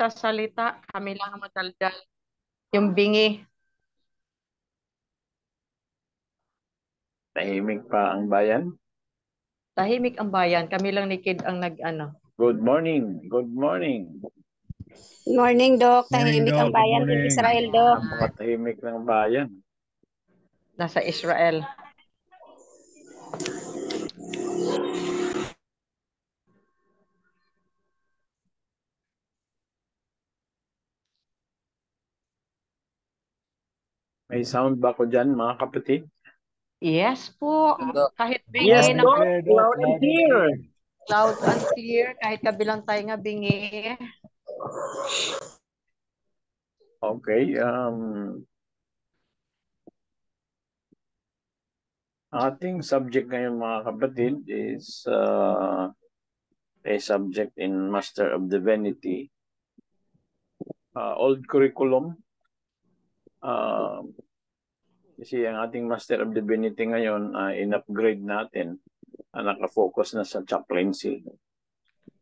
nagsasalita, kami lang ang madaldal. Yung bingi. Tahimik pa ang bayan. Tahimik ang bayan. Kami lang ni Kid ang nag-ano. Good morning. Good morning. Morning, Doc. Morning, Tahimik ang Doc. Good bayan in morning. Israel, Doc. Napakatahimik ng bayan. Nasa Israel. May sound ba ko dyan, mga kapatid? Yes po. Kahit Yes, bingi, Loud and po. clear, Doc. Loud and clear. loud and clear. Kahit kabilang tayo nga bingi. Okay. Ating subject ngayon, mga kapatid, is a subject in Master of Divinity. Old curriculum. Kasi ang ating Master of Divinity ngayon, in-upgrade natin. Nakafocus na sa chaplaincy.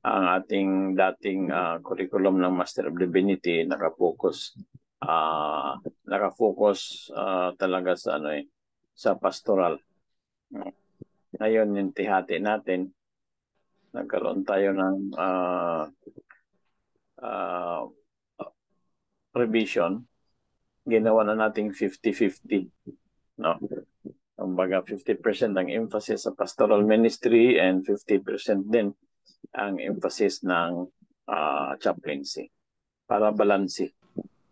Ang ating dating curriculum ng Master of Divinity nakafocus talaga sa sa pastoral. Ngayon yung tihati natin, nagkaroon tayo ng revision. Ginawa na nating 50-50, no? Kumbaga 50% ang emphasis sa pastoral ministry and 50% din ang emphasis ng chaplaincy para balanse,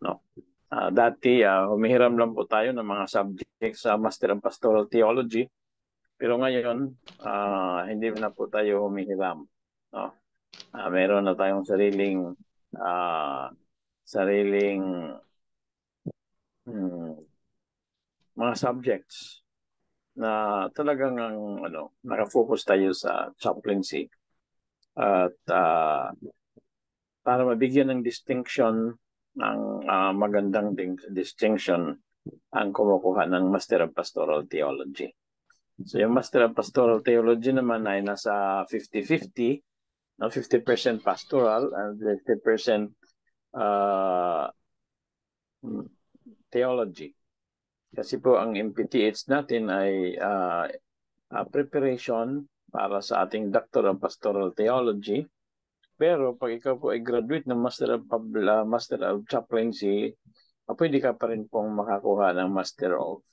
no? Dati humihiram lang po tayo ng mga subjects sa Master of Pastoral Theology, pero ngayon hindi na po tayo humihiram, no? Meron na tayong sariling mga subjects na talagang nakafocus tayo sa chaplaincy at para mabigyan ng distinction ng magandang distinction ang kumukuha ng Master of Pastoral Theology. So yung Master of Pastoral Theology naman ay nasa 50-50, no? 50% pastoral and 50% theology. Kasi po ang MPTH natin ay preparation para sa ating Doctor of Pastoral Theology. Pero pag ikaw po ay graduate ng Master of Chaplaincy, pwede ka pa rin pong makakuha ng Master of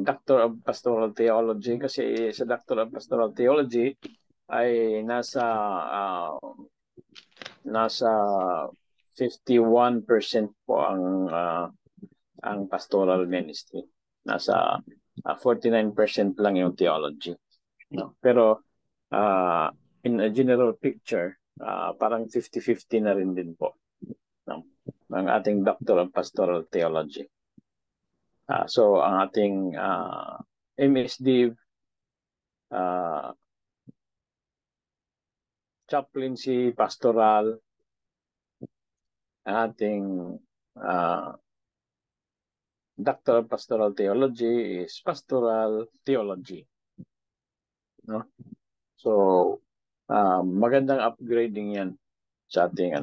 Doctor of Pastoral Theology, kasi sa Doctor of Pastoral Theology ay nasa 51% po ang pastoral ministry. Nasa 49% lang yung theology, no? Pero in a general picture, parang 50-50 na rin din po, no? Ang ating Doctor of Pastoral Theology. So ang ating MSD chaplaincy, pastoral, ang ating Doctor of Pastoral Theology is Pastoral Theology, no? So magandang upgrading yan sa ating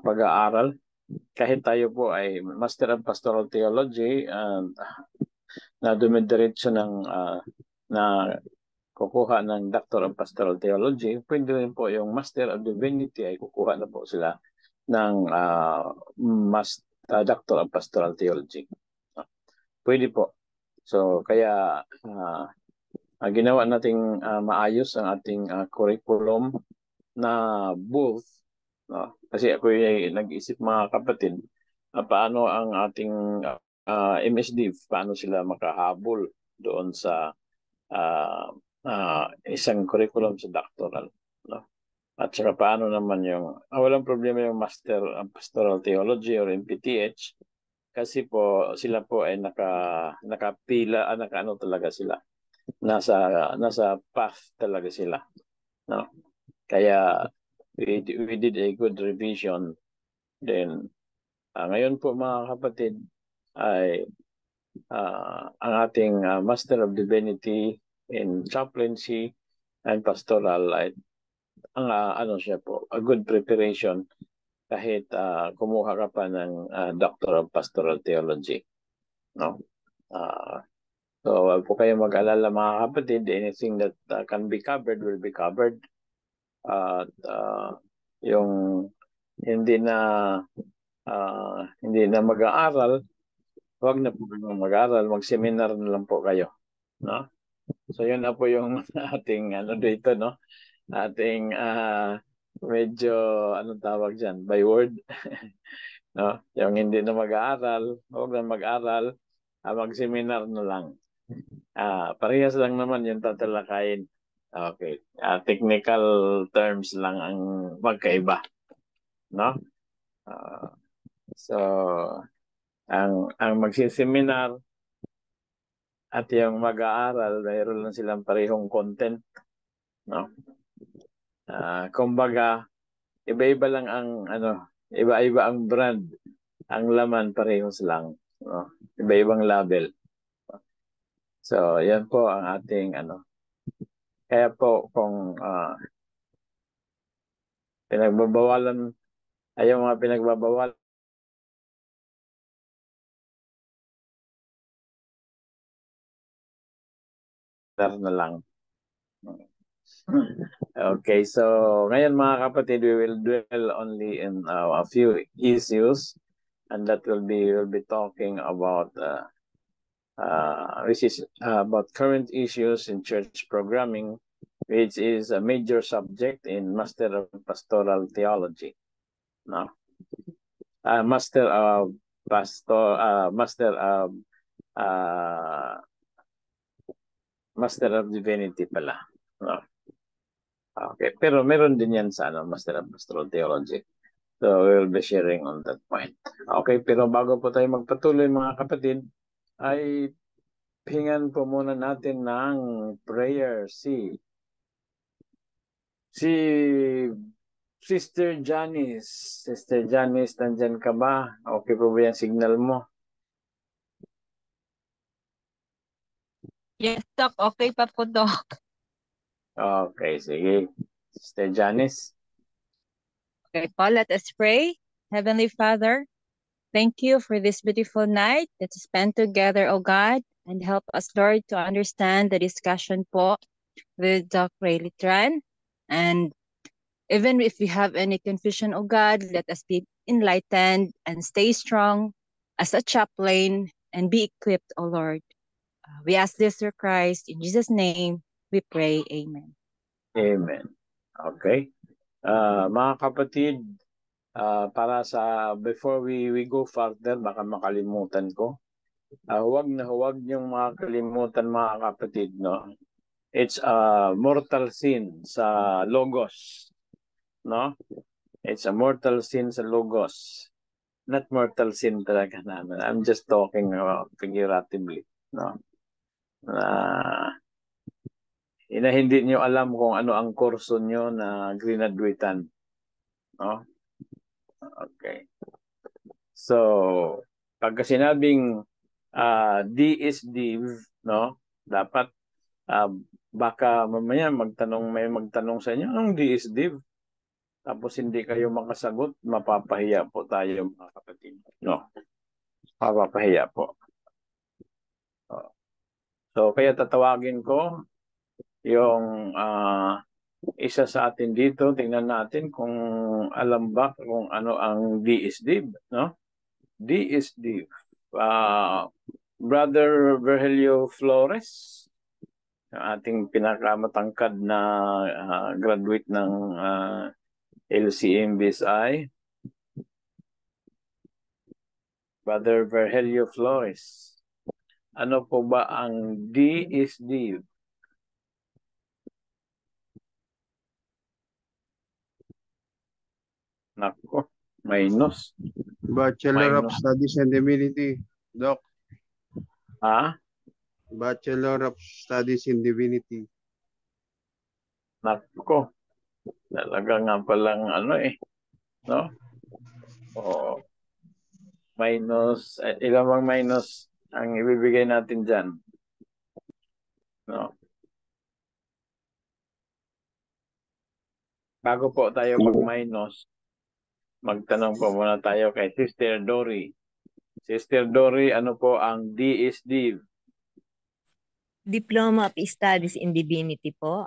pag-aaral. Kahit tayo po ay Master of Pastoral Theology na dumidiretso na kukuha ng Doctor of Pastoral Theology, pwede rin po yung Master of Divinity ay kukuha na po sila ng Doctor of Pastoral Theology. Pwede po. So kaya ginawa nating maayos ang ating curriculum na both, no? Kasi ako ay nag-isip, mga kapatid, paano ang ating MSD, paano sila makahabol doon sa isang curriculum sa doctoral, no? At saka paano naman yung walang problema yung Master of Pastoral Theology or MPTH, kasi po sila po ay nakapila, talaga sila. Nasa path talaga sila, no? Kaya we did a good revision. Then ngayon po, mga kapatid, ay ang ating Master of Divinity in Chaplaincy and Pastoral ay ano siya po, a good preparation kahit kumuha ka pa ng Doctor of Pastoral Theology, no? So wag po kayo mag-alala mga kapatid, anything that can be covered will be covered. At yung hindi na mag-aaral, wag na po kayong mag-aaral, mag-seminar na lang po kayo, no? So yun na po yung ating dito, no? Ating medyo anong tawag diyan, by word. No? Yung hindi na mag-aaral, wag na mag-aral, mag-seminar na lang. Parehas lang naman yung tatalakayin. Okay. Technical terms lang ang magkaiba, no? So ang magsiseminar at yung mag-aaral, mayroon lang silang parehong content, no? Kumbaga, iba-iba lang ang iba-iba ang brand, ang laman parehas lang, no? Iba-ibang label. So, yan po ang ating Kaya po kung pinagbabawalan ay yung mga pinagbabawalan na lang. Okay, so ngayon mga kapatid, we will dwell only in a few issues, and that we'll be talking about about current issues in church programming, which is a major subject in Master of Pastoral Theology. No? Master of Divinity pala. No? Okay, pero meron din yan sa Master of Pastoral Theology. So we'll be sharing on that point. Okay, pero bago po tayo magpatuloy mga kapatid, ay hingan po muna natin ng prayer si Sister Janice. Sister Janice, nandyan ka ba? Okay po ba yung signal mo? Yes, Doc. Okay pa po, Doc. Okay, sige. Sister Janice. Okay po, let us pray. Heavenly Father, thank you for this beautiful night that we spent together, O God, and help us, Lord, to understand the discussion po with Doc Ray Litran. And even if we have any confusion, O God, let us be enlightened and stay strong as a chaplain and be equipped, O Lord. We ask this through Christ. In Jesus' name, we pray. Amen. Amen. Okay. Mga kapatid, para before we go further, baka makalimutan ko. Huwag niyong makalimutan mga kapatid, no? It's a mortal sin sa logos, no? It's a mortal sin sa logos. Not mortal sin talaga naman. I'm just talking figuratively, no? Hindi niyo alam kung ano ang kurso niyo na graduatean, no? Okay. So, pagka sinabing DSD, no? Dapat baka mamaya may magtanong sa inyo, anong DSD? Tapos hindi kayo makasagot, mapapahiya po tayo mga kapatid. No? Mapapahiya po. So, kaya tatawagin ko yung isa sa atin dito. Tingnan natin kung alam ba kung ano ang DSD, no? DSD. Brother Virgilio Flores, ating pinakamatangkad na graduate ng LCM BSI. Brother Virgilio Flores, ano po ba ang DSD? Nako, minus. Bachelor of Studies in Divinity, Doc. Bachelor of Studies in Divinity. Nako, talaga nga palang no? Minus, ilang bang minus ang ibibigay natin dyan? No? bago po tayo mag-minus, magtanong po muna tayo kay Sister Dory. Sister Dory, ano po ang DSD? Diploma of Studies in Divinity po.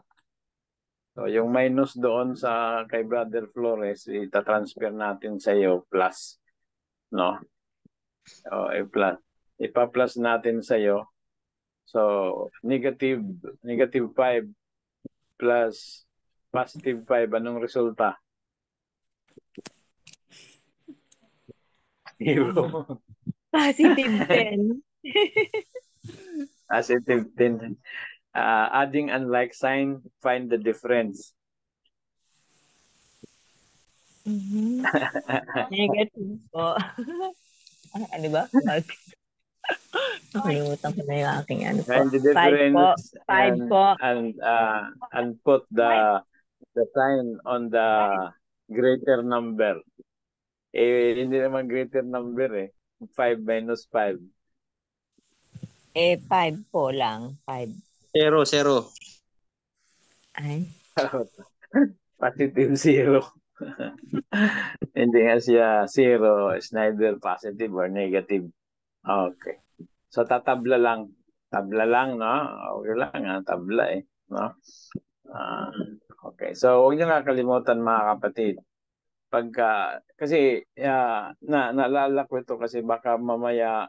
So, yung minus doon sa kay Brother Flores, ita-transfer natin sa iyo plus, no? O, plus. Ipa-plus natin sa iyo. So, negative 5 plus positive 5, anong resulta? 0. Positive 10. Positive 10. Adding unlike sign, find the difference. Negative po. Ano ba? Nakalimutan ko na yung aking ano po. Find the 5 po. difference 5 po. and put the sign on the greater number. Hindi naman greater number eh. 5 minus 5. 5 po lang. 5. 0. Ay. Positive 0. Hindi nga siya 0. It's neither positive or negative. Okay. So tatabla lang. Tabla lang, no? Okay lang, tabla eh. No? Okay. So huwag niyo nakakalimutan mga kapatid. Kasi naalala ko ito kasi baka mamaya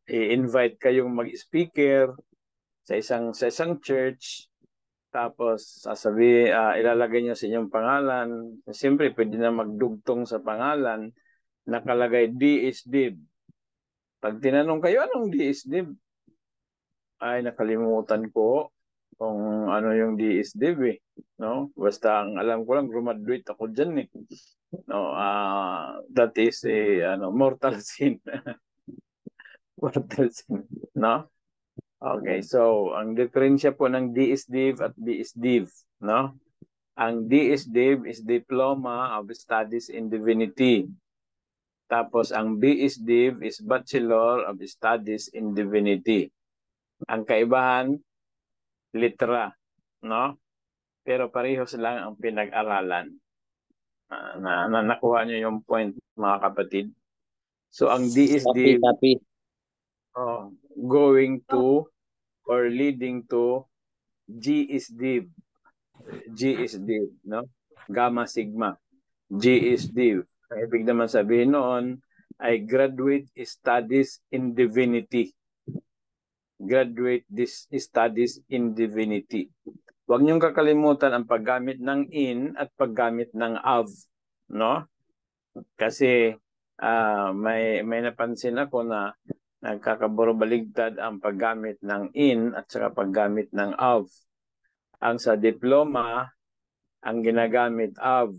i-invite kayong mag-speaker sa isang church, tapos ilalagay niyo sa inyong pangalan. Siyempre pwede na magdugtong sa pangalan, nakalagay DSDIB. Pag tinanong kayo anong DSDIB, ay nakalimutan ko kung ano yung DSDIB eh. No? Basta ang alam ko lang, graduate ako dyan eh. No, that is a mortal sin. Mortal sin. No? Okay, so ang diferensya po ng DSDIB at BSDIB, no? Ang DSDIB is Diploma of Studies in Divinity. Tapos ang BSDIB is Bachelor of Studies in Divinity. Ang kaibahan, litra, no? Pero parehas lang ang pinag-aralan. Nakuha niyo yung point, mga kapatid. So ang DSDIB going to or leading to GSDIB. GSDIB, no? Gamma Sigma. GSDIB. Ang ibig naman sabihin noon ay Graduate Studies in Divinity. Graduate Studies in Divinity. Huwag niyong kakalimutan ang paggamit ng in at paggamit ng of, no? Kasi may napansin ako na nagkakaburobaligtad ang paggamit ng in at saka paggamit ng of. Ang sa diploma, ang ginagamit of.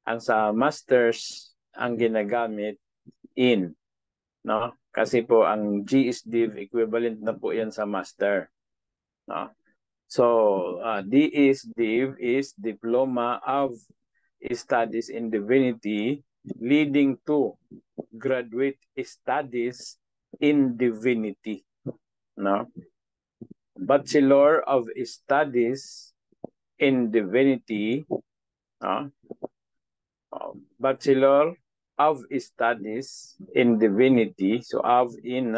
Ang sa masters, ang ginagamit in, no? Kasi po ang GSDIB equivalent na po yan sa master, no? So DSDIB is Diploma of Studies in Divinity leading to Graduate Studies in Divinity, no? Bachelor of Studies in Divinity, no? Bachelor of Studies in Divinity. So of in.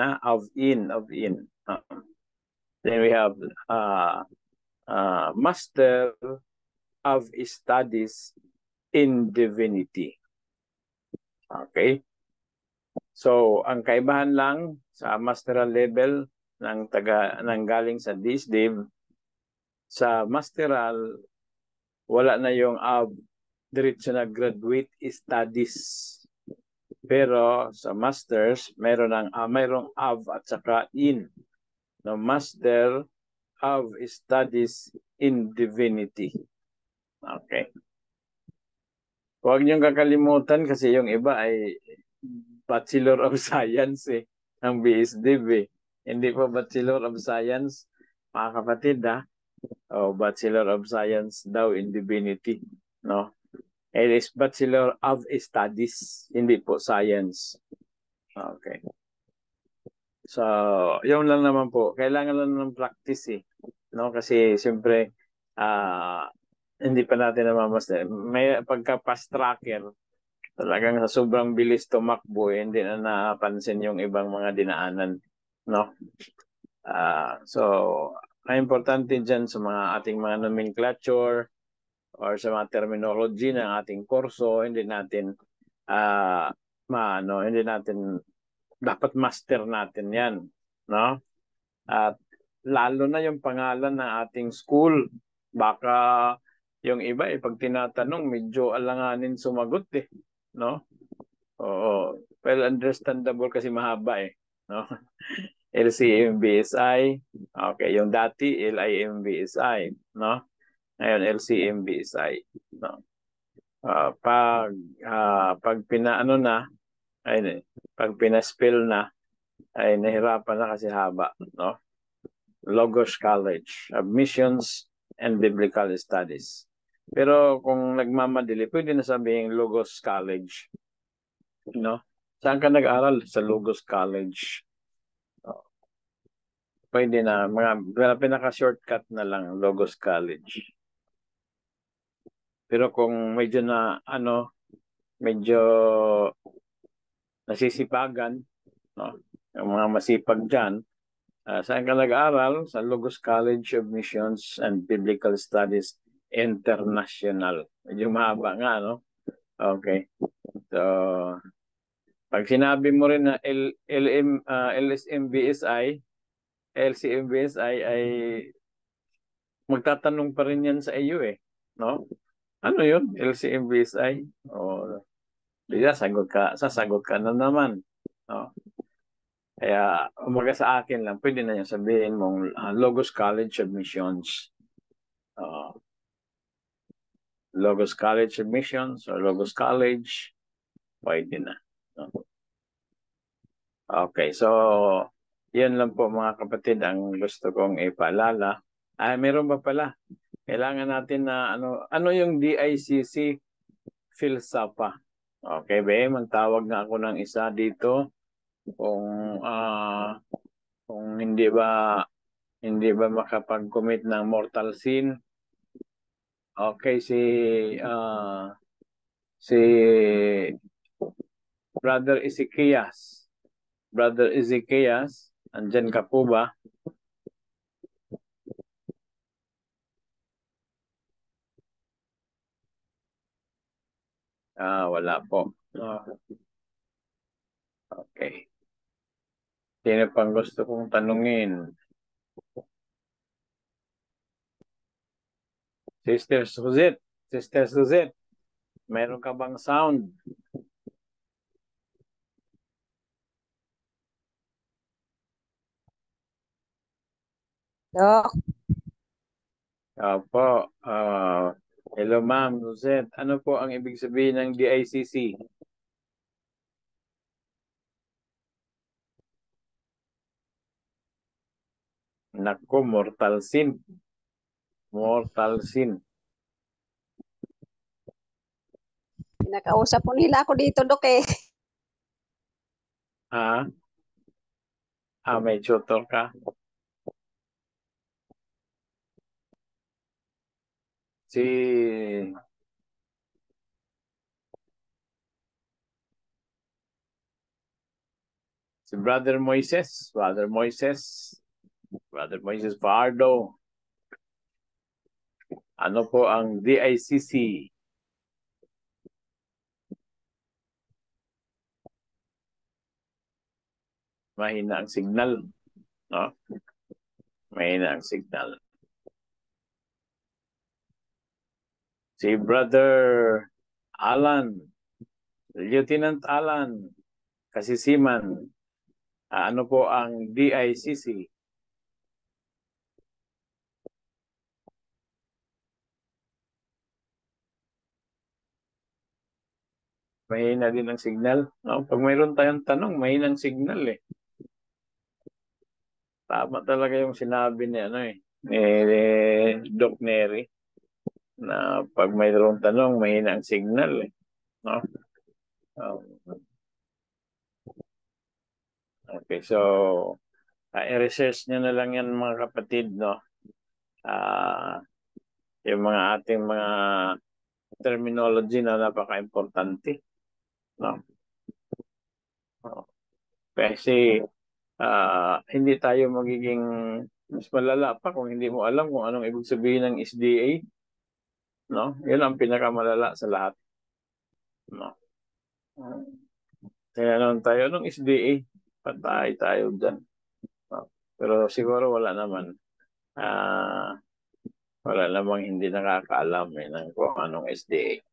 Then we have Master of Studies in Divinity. Okay. So ang kaibahan lang sa masteral level ng galing sa DSDIB, sa masteral wala na yung of, diretso na graduate studies. Pero sa masters, mayroong of at saka in. No, Master of Studies in Divinity. Okay. Huwag niyong kakalimutan kasi yung iba ay Bachelor of Science eh, ang BSDIB eh. Hindi pa Bachelor of Science, mga kapatid Bachelor of Science daw in Divinity, no? It is Bachelor of Studies, hindi po Science. Okay. So, yun lang naman po. Kailangan lang ng practice eh. No? Kasi siyempre, hindi pa natin namamasdan. May pagka-fast tracker, talagang sa sobrang bilis tumakbo, hindi na napansin yung ibang mga dinaanan, no? So, ang importante dyan sa mga ating mga nomenclature or sa mga terminology ng ating kurso, hindi natin hindi natin dapat master natin 'yan, no? At lalo na yung pangalan ng ating school. Baka yung iba pag tinatanong medyo alanganin sumagot no? Oo. Well, understandable kasi mahaba no? LCMBSI. Okay, yung dati LIMBSI, no? Ngayon LCMBSI, no? Pag pinaano na pag pinaspell na ay nahirapan na kasi haba, no? Logos College of Missions and Biblical Studies. Pero kung nagmamadali, pwede na sabihin Logos College, no? Saan ka nag-aral? Sa Logos College. Pwede na, pinaka-shortcut na lang, Logos College. Pero kung medyo medyo nasisipagan, no? Yung mga masipag dyan, saan ka nag-aaral? Sa Logos College of Missions and Biblical Studies International. Medyo mahaba nga, no? Okay. So, pag sinabi mo rin na LSMBSI, LCMBSI ay magtatanong pa rin yan sa iyo no? Ano yun? LCMBSI? O, sasagot ka na naman, no? Kaya, umaga sa akin lang, pwede na yung sabihin mong Logos College of Missions. Logos College of Missions or Logos College, pwede na. No? Okay, so, yan lang po mga kapatid ang gusto kong ipaalala. Meron ba pala? Kailangan natin na ano yung DICC Philsapa. Okay, magtawag na ako ng isa dito kung hindi ba makapag-commit ng mortal sin. Okay, si Brother Ezekias. Brother Ezekias, andyan ka po ba? Wala po. Okay. Sino pang gusto kong tanungin? Sister Suzette, meron ka bang sound? Dok, Opo. Hello ma'am Suzette. Ano po ang ibig sabihin ng DICC? Nako, mortal sin. Mortal sin. pinakausap po nila ako dito, Dok eh. May tutor ka? Si Brother Moises Pardo. Ano po ang DICC? Mahina ang signal, no? Mahina ang signal. Si Brother Alan, Lieutenant Alan Kasisiman, ano po ang DICC? Mahina din ang signal. No? Pag mayroon tayong tanong, mahina ang signal Tama talaga yung sinabi ni ni Doc Neri na pag mayroong tanong, mahina ang signal no? Okay, so i-research nyo na lang yan mga kapatid, no? yung mga ating mga terminology na napaka-importante. No? Kasi hindi tayo magiging mas malala pa kung hindi mo alam kung anong ibig sabihin ng SDA. No? Yun ang pinakamalala sa lahat. No? Kaya naman tayo, anong SDA? Patay tayo dyan. No? Pero siguro wala naman. Wala namang hindi nakakaalam ng kung anong SDA.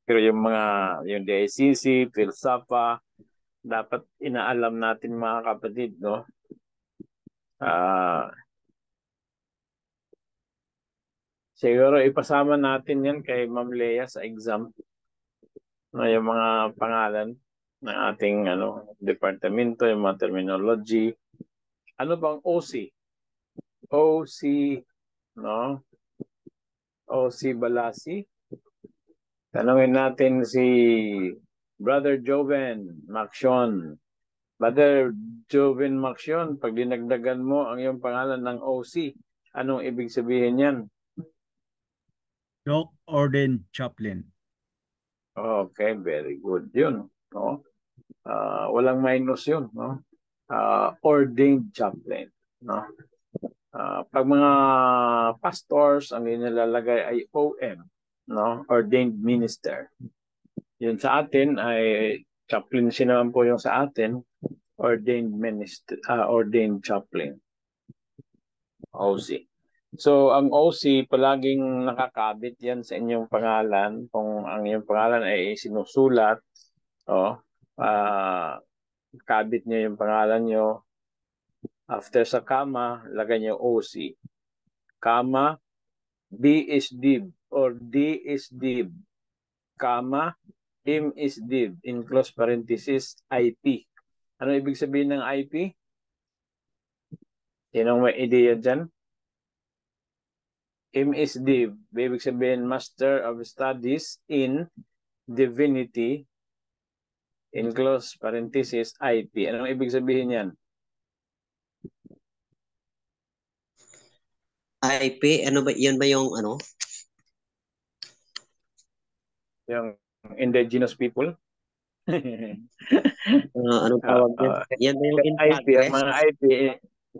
Pero yung DICC, PhilSAPA, dapat inaalam natin mga kapatid, no? Siguro ipasama natin yan kay Ma'am Lea sa exam. No, yung mga pangalan ng ating departamento, yung mga terminology. Ano bang OC? OC, no? OC Balasi. Tanungin natin si Brother Joven Maction. Brother Joven Maction, pag dinagdagan mo ang iyong pangalan ng OC, anong ibig sabihin yan? Doc Ordained Chaplain. Okay, very good yun. No? Walang minus yun. No? Ordained chaplain. No? Pag mga pastors, ang nilalagay ay OM. No? Ordained minister. Yun sa atin ay chaplain naman po yung sa atin. Ordained minister, ordained chaplain. OC. So, ang OC, palaging nakakabit yan sa inyong pangalan. Kung ang inyong pangalan ay sinusulat, kabit nyo yung pangalan nyo. After sa comma, lagay nyo OC. Comma, B is div or D is div. Comma, M is div. In close parenthesis, IP. Ano ibig sabihin ng IP? Sinong may idea dyan? MSD, ibig sabihin Master of Studies in Divinity, in close parenthesis, IP. Anong ibig sabihin yan? IP, ano ba, yun ba yung ano? Yung indigenous people? Anong tawag yan? Yan ba yung in IP, progress? mga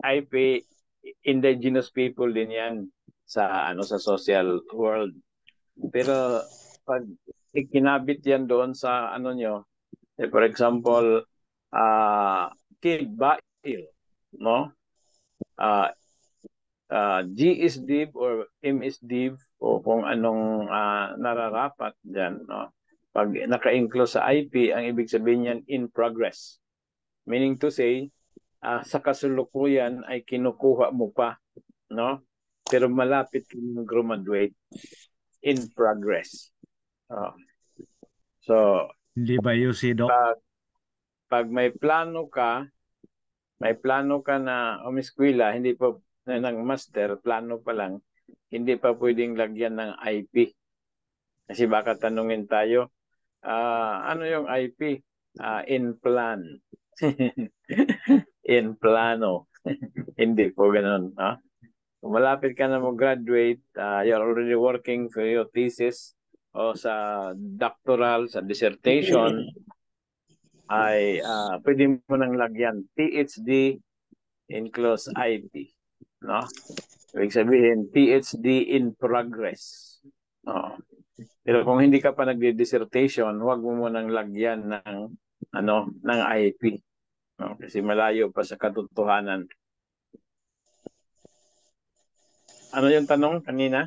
IP, indigenous people din yan sa social world. Pero pag ikinabit yan doon sa nyo, for example, Kid Bail, no? G is div or M is div o kung anong nararapat dyan, no? Pag naka-include sa IP, ang ibig sabihin yan in progress. Meaning to say, sa kasulukuyan ay kinukuha mo pa, no? Pero malapit kang graduate, in progress. So, Hindi ba UC, Doc? pag may plano ka na umiskwela, hindi pa ng master, plano pa lang, hindi pa pwedeng lagyan ng IP. Kasi baka tanungin tayo, ano yung IP? In plan. In plano. Hindi po ganun. No? Kung malapit ka na mag-graduate, you're already working for your thesis o sa doctoral, sa dissertation, ay pwede mo nang lagyan PhD in close IP. No? Ibig sabihin, PhD in progress. No? Pero kung hindi ka pa nagdi-dissertation, huwag mo munang lagyan ng IP. No? Kasi malayo pa sa katotohanan. Ano yung tanong kanina?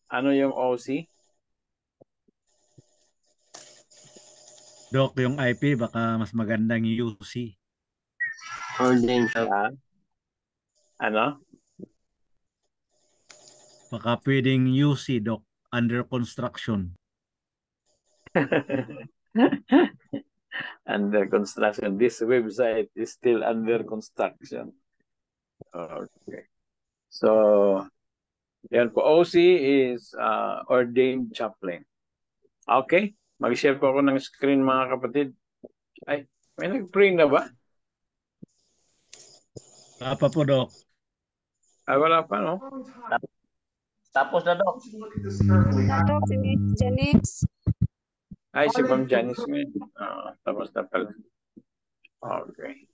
Ano yung OC? Doc, yung IP, baka mas magandang UC. Ordained. Ano? Baka pwedeng UC, Doc, under construction. Under construction. This website is still under construction. Okay. So, yan po. OC is ordained chaplain. Okay. Mag-share po ako ng screen, mga kapatid. Ay, may nag-pray na ba? Apa po, Doc? Ay, wala pa, no? Tapos na, Dok. Dok, si Miss Janice. Ay, si Ma'am Janice ngayon. Tapos na pala. Okay.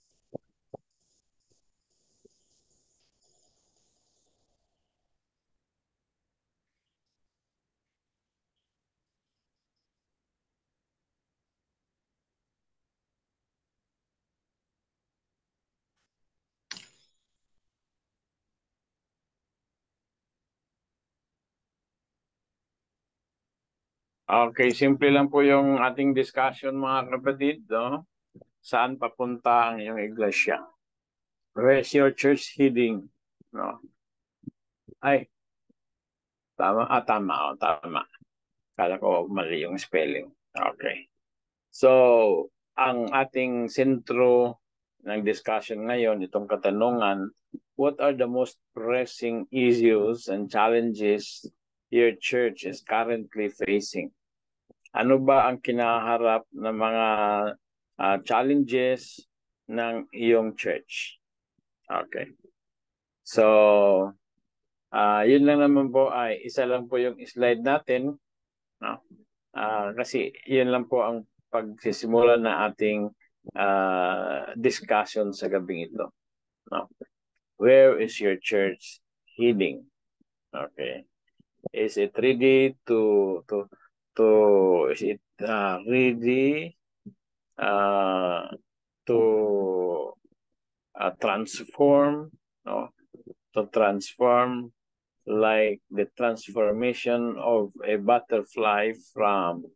Okay, simple lang po yung ating discussion mga kapatid, no? Saan papunta ang iyong iglesia? Where is your church heading? No? Ay, tama. Tama. Tama. Kala ko mali yung spelling. Okay. So, ang ating sentro ng discussion ngayon, itong katanungan, what are the most pressing issues and challenges your church is currently facing? Ano ba ang kinaharap na mga challenges ng iyong church? Okay. So, yun lang naman po ay isa lang po yung slide natin. No? Kasi yun lang po ang pagsisimula na ating discussion sa gabing ito. No? Where is your church heading? Okay. Is it ready is it ready to transform, no? To transform like the transformation of a butterfly from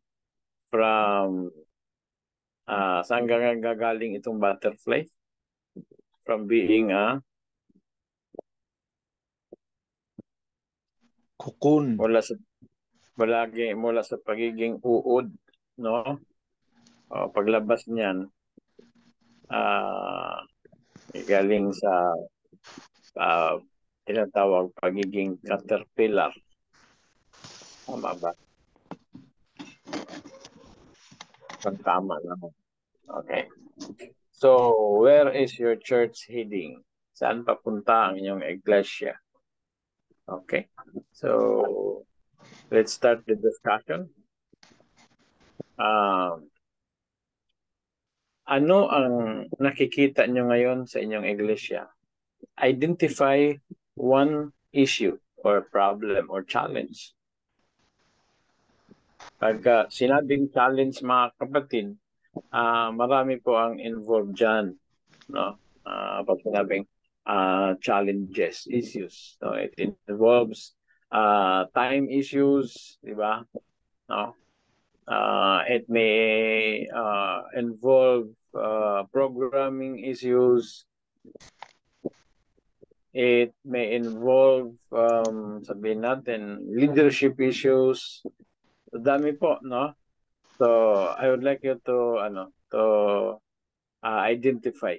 saan gagaling itong butterfly? From being a Cocoon. mula sa pagiging uod, no? Paglabas niyan galing sa tinatawag pagiging caterpillar. Tama ba? Tama naman. Okay. So, where is your church heading? Saan papunta ang inyong iglesia? Okay. So, let's start the discussion. Ano ang nakikita nyo ngayon sa inyong iglesia? Identify one issue or problem or challenge. Pagka sinabing challenge mga kapatid, marami po ang involved dyan. No? Pag sinabing challenges, issues. So it involves time issues, di ba? No? It may involve programming issues. It may involve, sabihin natin, leadership issues. Dami po, no? So I would like you to identify.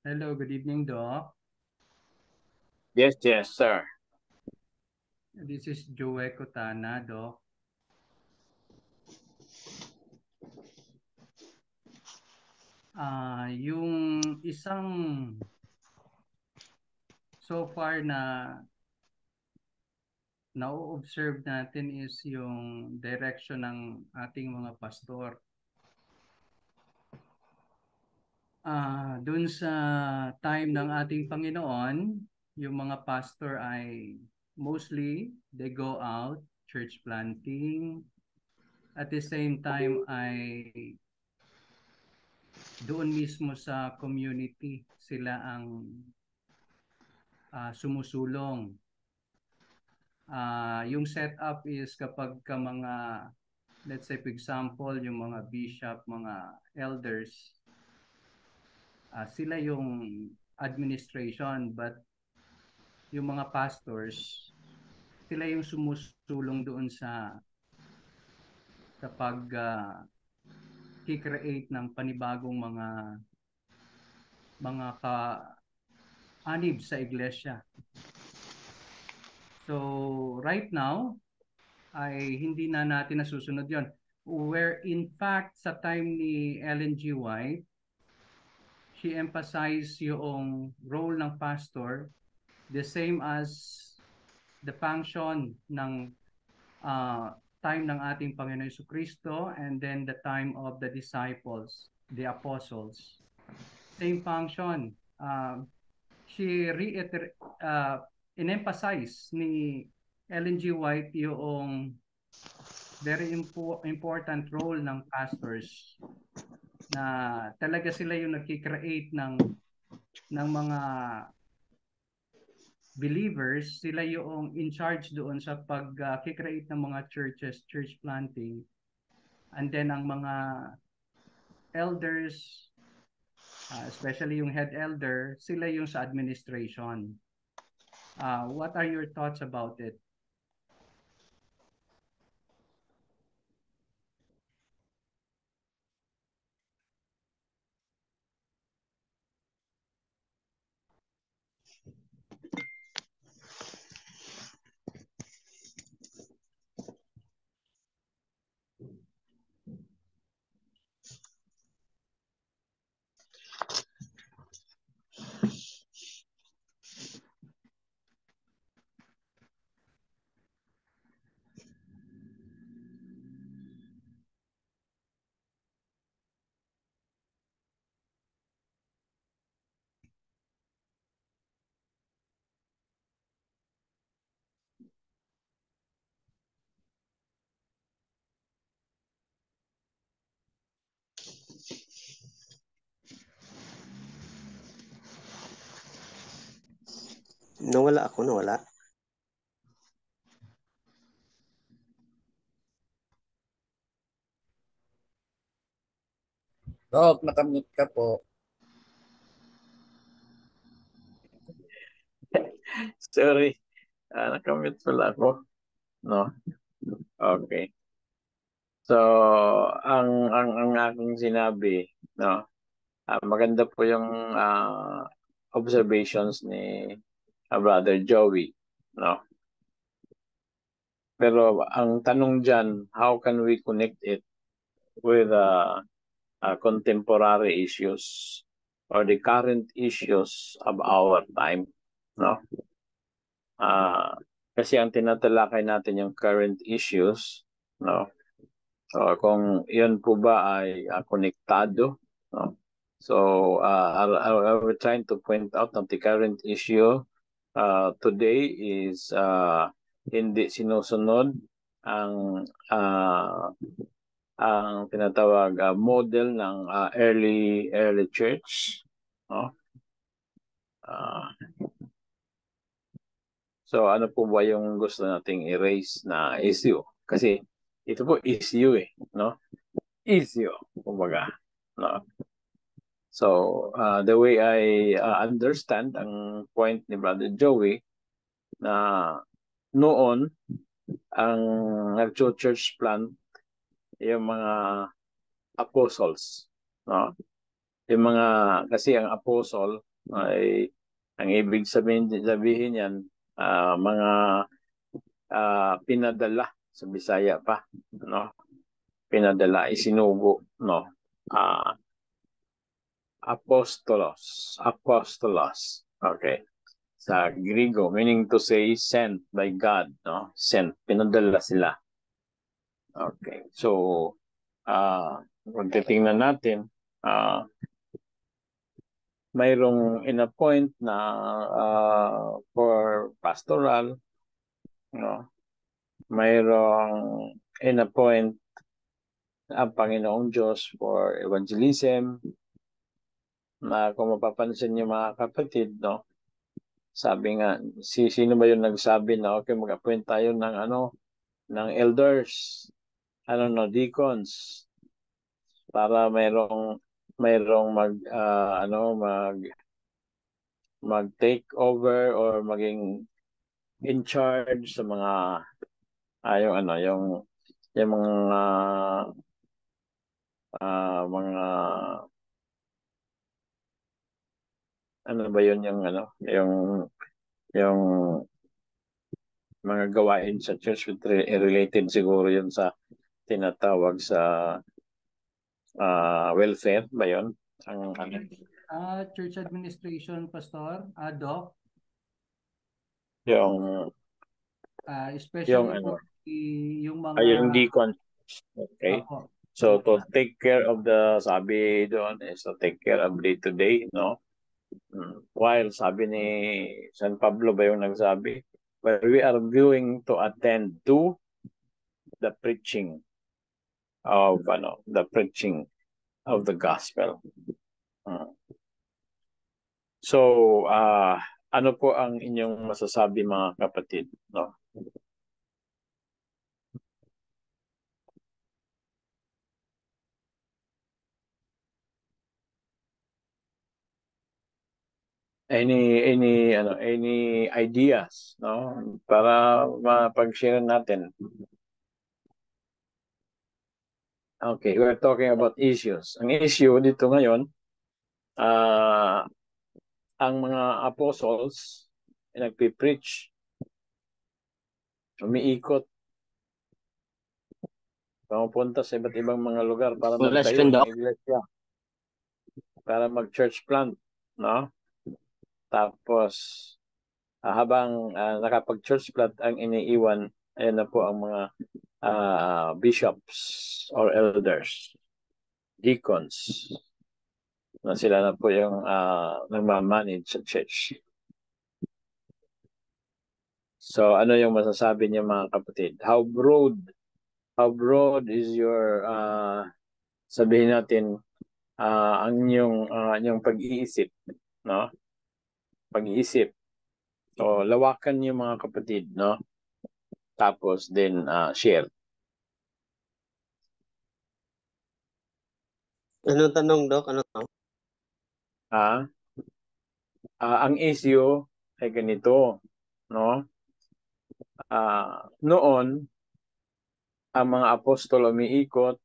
Hello, good evening, Doc. Yes, sir. This is Joe Cotana, Doc. Yung isang so far na na-observe natin is yung direction ng ating mga pastor. Doon sa time ng ating Panginoon, yung mga pastor ay mostly they go out church planting. At the same time ay doon mismo sa community sila ang sumusulong. Yung setup is kapag ka mga, let's say for example, yung mga bishop, mga elders, sila yung administration, but yung mga pastors, sila yung sumusulong doon sa pag i-create ng panibagong mga ka-anib sa iglesia. So right now ay hindi na natin nasusunod yon. Where in fact sa time ni Ellen G. White, she emphasized yung role ng pastor the same as the function ng time ng ating Panginoon Jesucristo and then the time of the disciples, the apostles. Same function. She in-emphasize ni Ellen G. White yung very important role ng pastors na talaga sila yung nagki-create ng mga believers, sila yung in charge doon sa pag-create ng mga churches, church planting. And then ang mga elders, especially yung head elder, sila yung sa administration. What are your thoughts about it? Nawala ako, nawala. Dok, nakamute ka po. Sorry. Nakamute pala ako. No? Okay. So, ang aking sinabi, no? Maganda po yung observations ni Brother Joey, no? Pero ang tanong dyan, how can we connect it with contemporary issues or the current issues of our time, no? Kasi ang tinatalakay natin yung current issues, no? So kung yun po ba ay konektado, no? So we're trying to point out that the current issue today is hindi sinusunod ang tinatawag model ng early church, no? So ano po ba yung gusto nating erase na issue? Kasi ito po issue no? Issue, kumbaga, no? So the way I understand ang point ni Brother Joey na noon ang nag-church plant yung mga apostles, no? Yung mga, kasi ang apostle ay ang ibig sabihin yan mga pinadala sa Bisaya pa, no? Pinadala, isinugo, no? Apostolos, okay, sa Griego, meaning to say sent by God, no? Sent, pinadala sila. Okay, so kung titingnan natin, mayroong in-appoint na for pastoral, no? Mayroong in-appoint ang Panginoong Diyos for evangelism. Kung mapapansin niyo mga kapatid, no? Sabi nga, sino ba yung nagsabi na okay, mag-appoint tayo ng ng elders, deacons, para mayroong mag-take over or maging in charge sa mga yung mga ano ba yun yung mga gawain sa church with related siguro yun sa tinatawag sa welfare ba yun? Ang ano? Church administration, Pastor, Doc, Yung especially ano, for yung mga yung deacon. Okay. Apo. So to take care of sabi doon is to take care of day-to-day, no? While sabi ni San Pablo ba yung nagsabi, well, we are going to attend to the preaching of the gospel. So, ano po ang inyong masasabi mga kapatid, no? Any ideas, no? Para mapag-share natin. Okay, we're talking about issues. Ang issue dito ngayon, ang mga apostles ay nagpipreach, umiikot, pumupunta sa iba't ibang mga lugar para magtayo ng iglesia, para mag-church plant, no? Tapos, habang nakapag-church plant ang iniiwan, ayan na po ang mga bishops or elders, deacons, na sila na po yung nagmamanage sa church. So, ano yung masasabi niyo mga kapatid? How broad is your, sabihin natin, ang inyong pag-iisip, no? Pag-iisip. So, lawakan niyo mga kapatid, no? Tapos din share. Ano tanong, Doc? Ano tanong? Ang issue ay ganito, no? Noon, ang mga apostol umiikot,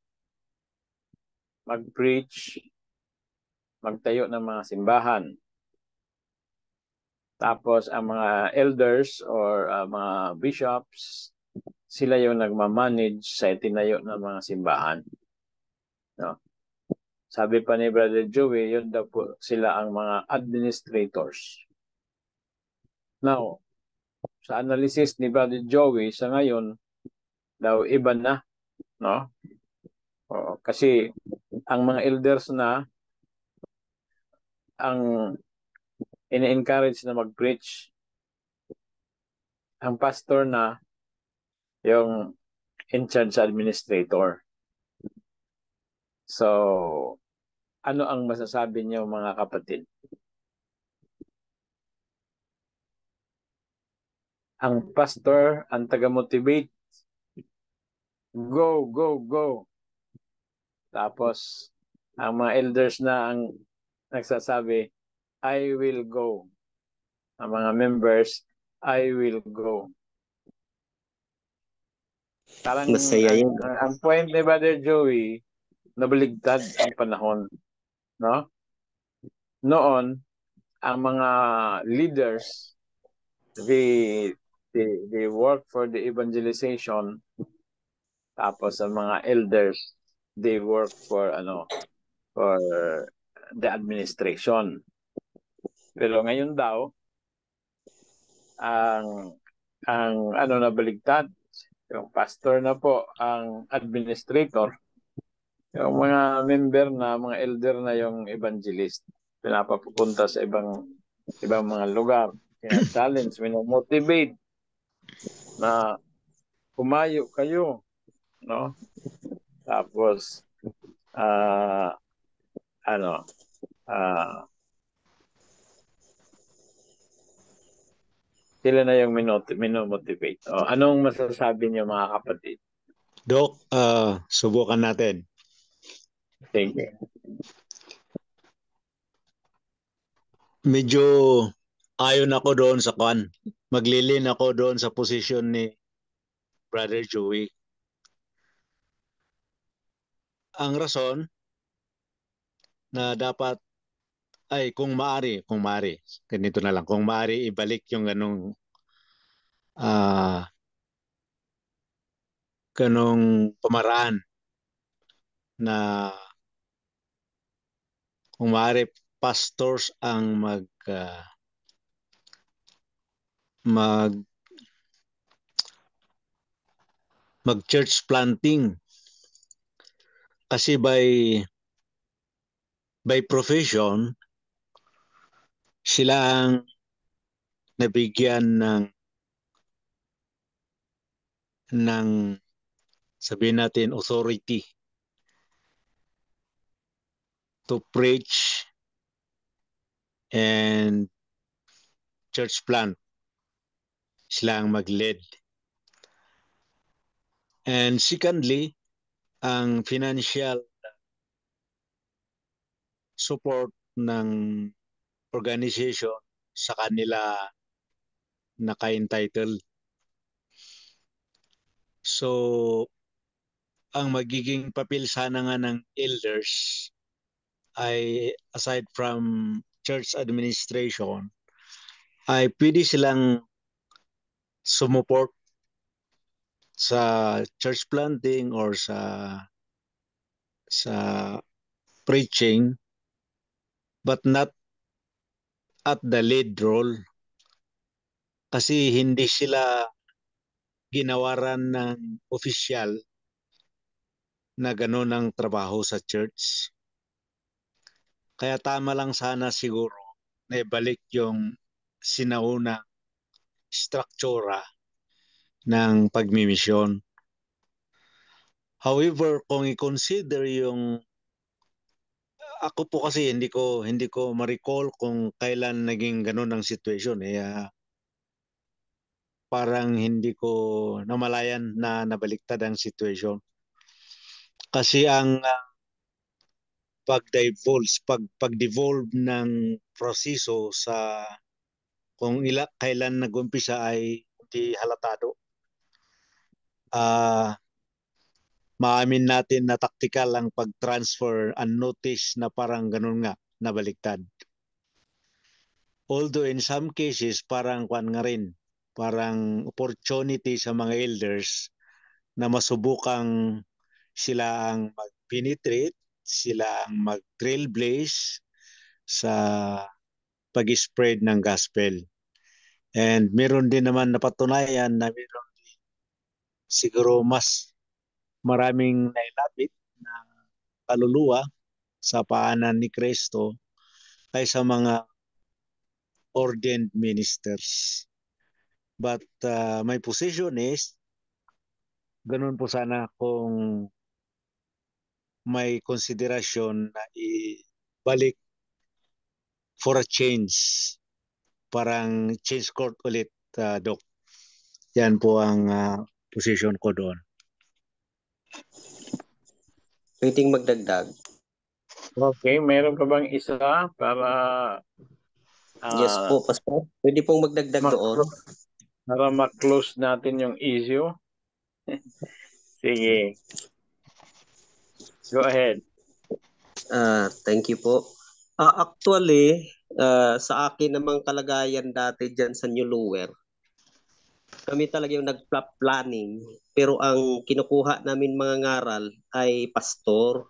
mag-preach, magtayo ng mga simbahan. Tapos ang mga elders or mga bishops, sila yung nagmamanage sa itinayo ng mga simbahan. No? Sabi pa ni Brother Joey, yun daw po sila ang mga administrators. Now, sa analysis ni Brother Joey, sa ngayon, daw iba na, no? Kasi ang mga elders na ang ini-encourage na mag-preach. Ang pastor na yung in-charge administrator. So, ano ang masasabi niyo mga kapatid? Ang pastor ang taga-motivate. Go, go, go. Tapos, ang mga elders na ang nagsasabi, I will go. Ang mga members, I will go. Parang ang point ni Brother Joey, nabaligtad ang panahon. No? Noon, ang mga leaders, they work for the evangelization. Tapos ang mga elders, they work for the administration. Pero ngayon daw, ang nabaligtad, yung pastor na po ang administrator, yung mga member na, mga elder na yung evangelist, pinapapunta sa ibang mga lugar, challenge, motivate na kumayo kayo, no? Tapos sila na yung minomotivate. Anong masasabi niyo mga kapatid? Doc, subukan natin. Thank you. Medyo ayon ako doon sa maglilin ako doon sa posisyon ni Brother Joey. Ang rason na dapat ay kung maari, ganito na lang, kung maari ibalik yung ganong ganong pamaraan na kung maaari pastors ang mag church planting kasi by profession sila ang nabigyan ng sabihin natin authority to preach and church plant. Sila ang mag-lead. And secondly, ang financial support ng organization sa kanila naka-entitle. So, ang magiging papel sana nga ng elders ay aside from church administration, ay pwede silang sumuport sa church planting or sa preaching, but not at the lead role kasi hindi sila ginawaran ng opisyal na gano'n ang trabaho sa church. Kaya tama lang sana siguro na ibalik yung sinaunang struktura ng pagmimisyon. However, kung i-consider yung ako po kasi hindi ko ma-recall kung kailan naging ganun ang situation parang hindi ko namalayan na nabaliktad ang situation. Kasi ang pag-devolve ng proseso sa kung kailan nag-umpisa ay hindi halatado. Maamin natin na taktikal ang pag-transfer unnoticed na parang ganun nga, nabaliktad. Although in some cases, parang parang opportunity sa mga elders na masubukang sila ang mag-penetrate, sila ang mag-trailblaze sa pag-spread ng gospel. And meron din naman napatunayan na meron siguro mas maraming nailapit na kaluluwa sa paanan ni Kristo kaysa mga ordained ministers. But my position is, ganun po sana kung may konsiderasyon na ibalik for a change. Parang change court ulit, Doc. Yan po ang position ko doon. Pwedeng magdagdag. Okay, meron ka bang isa para Yes po, Pastor. Pwede pong magdagdag doon. Para ma-close natin yung issue. Sige. Go ahead. Thank you po. Actually, sa akin namang kalagayan dati dyan sa New Lower, kami talaga yung nag-plot planning, pero ang kinukuha namin mga ngaral ay pastor.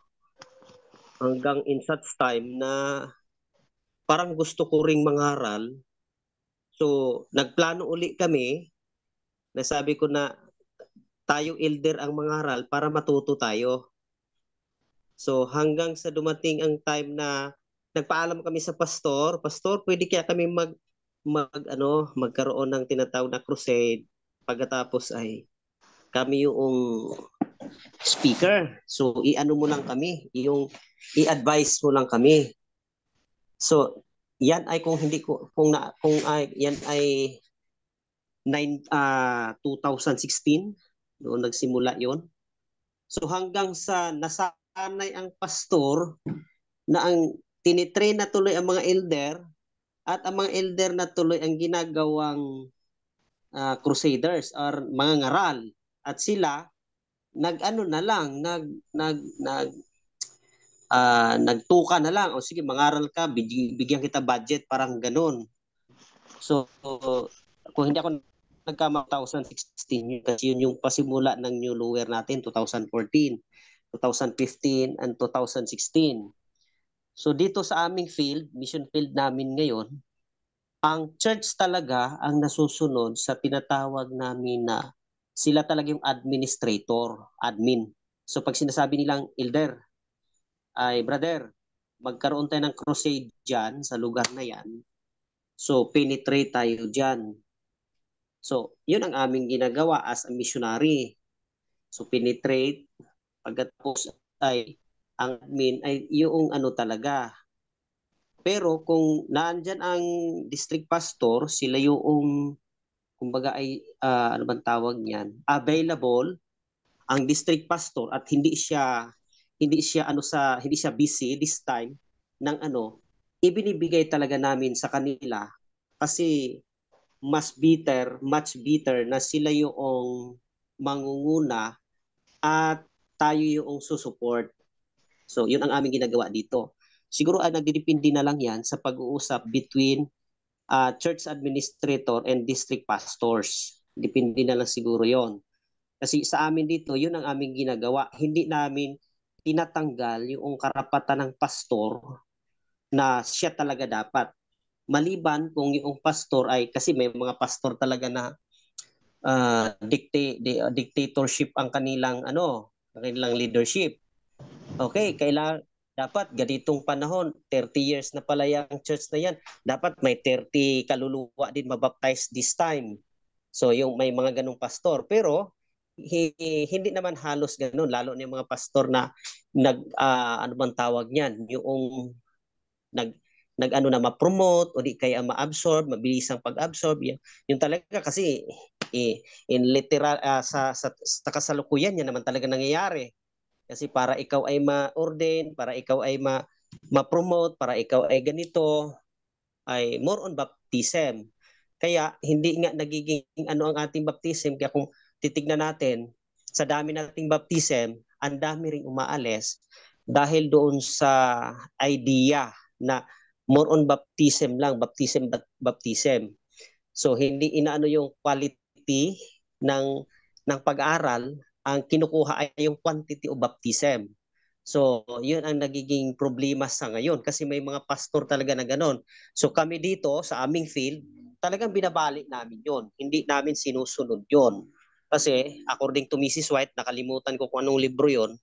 Hanggang in such time na parang gusto ko ring mangaral. So, nagplano uli kami na sabi ko na tayo elder ang mangaral para matuto tayo. So, hanggang sa dumating ang time na nagpaalam kami sa pastor, Pastor, pwede kaya kami magkaroon ng tinatawag na crusade. Pagkatapos ay kami yung speaker. So, i-ano mo lang kami, i-advise mo lang kami. So, yan ay yan ay 2016 noon nagsimula yon. So hanggang sa nasanay ang pastor na ang tinitrain na tuloy ang mga elder at ang mga elder na tuloy ang ginagawang crusaders or mga ngaral at sila nagtuka na lang o sige mangaral ka, bigyan kita budget, parang ganun. So kung hindi ako nagkama 2016 yun kasi yun yung pasimula ng new lower natin 2014, 2015 and 2016. So dito sa aming field, mission field namin ngayon, ang church talaga ang nasusunod sa tinatawag namin na sila talaga yung administrator, admin. So pag sinasabi nilang elder, ay brother, magkaroon tayo ng crusade dyan sa lugar na yan. So penetrate tayo dyan. So yun ang aming ginagawa as a missionary. So penetrate, pagkatapos ay ang admin ay yung ano talaga. Pero kung naandyan ang district pastor, sila yung kumbaga ay ano bang tawag niyan? Available ang district pastor at hindi siya hindi siya busy this time ng ano, ibinibigay talaga namin sa kanila kasi much better na sila yung mangunguna at tayo yung susupport. So, yun ang aming ginagawa dito. Siguro nagdidepende na lang yan sa pag-uusap between church administrator and district pastors. Depende na lang siguro yon. Kasi sa amin dito, yun ang aming ginagawa. Hindi namin tinatanggal yung karapatan ng pastor na siya talaga dapat. Maliban kung yung pastor ay, kasi may mga pastor talaga na dictatorship ang kanilang leadership. Okay, kailangan dapat ganitong panahon, 30 years na pala yung church na yan, dapat may 30 kaluluwa din mabaptize this time. So yung may mga ganong pastor, pero hindi naman halos ganun, lalo na yung mga pastor na ano bang tawag niyan, yung na ma-promote o di kaya ma-absorb, mabilis ang pag-absorb. Yung talaga kasi in literal sa kasalukuyan yan naman talaga nangyayari. Kasi para ikaw ay ma-ordain, para ikaw ay ma-promote, para ikaw ay ganito, ay more on baptism. Kaya hindi nga nagiging ano ang ating baptism. Kaya kung titignan natin, sa dami nating baptism, ang dami ring umaalis dahil doon sa idea na more on baptism lang, baptism. So hindi inaano yung quality ng pag-aaral, ang kinukuha ay yung quantity of baptism. So, yun ang nagiging problema sa ngayon kasi may mga pastor talaga na ganon. So, kami dito sa aming field, talagang binabalik namin yon. Hindi namin sinusunod yon. Kasi, according to Mrs. White, nakalimutan ko kung anong libro yon,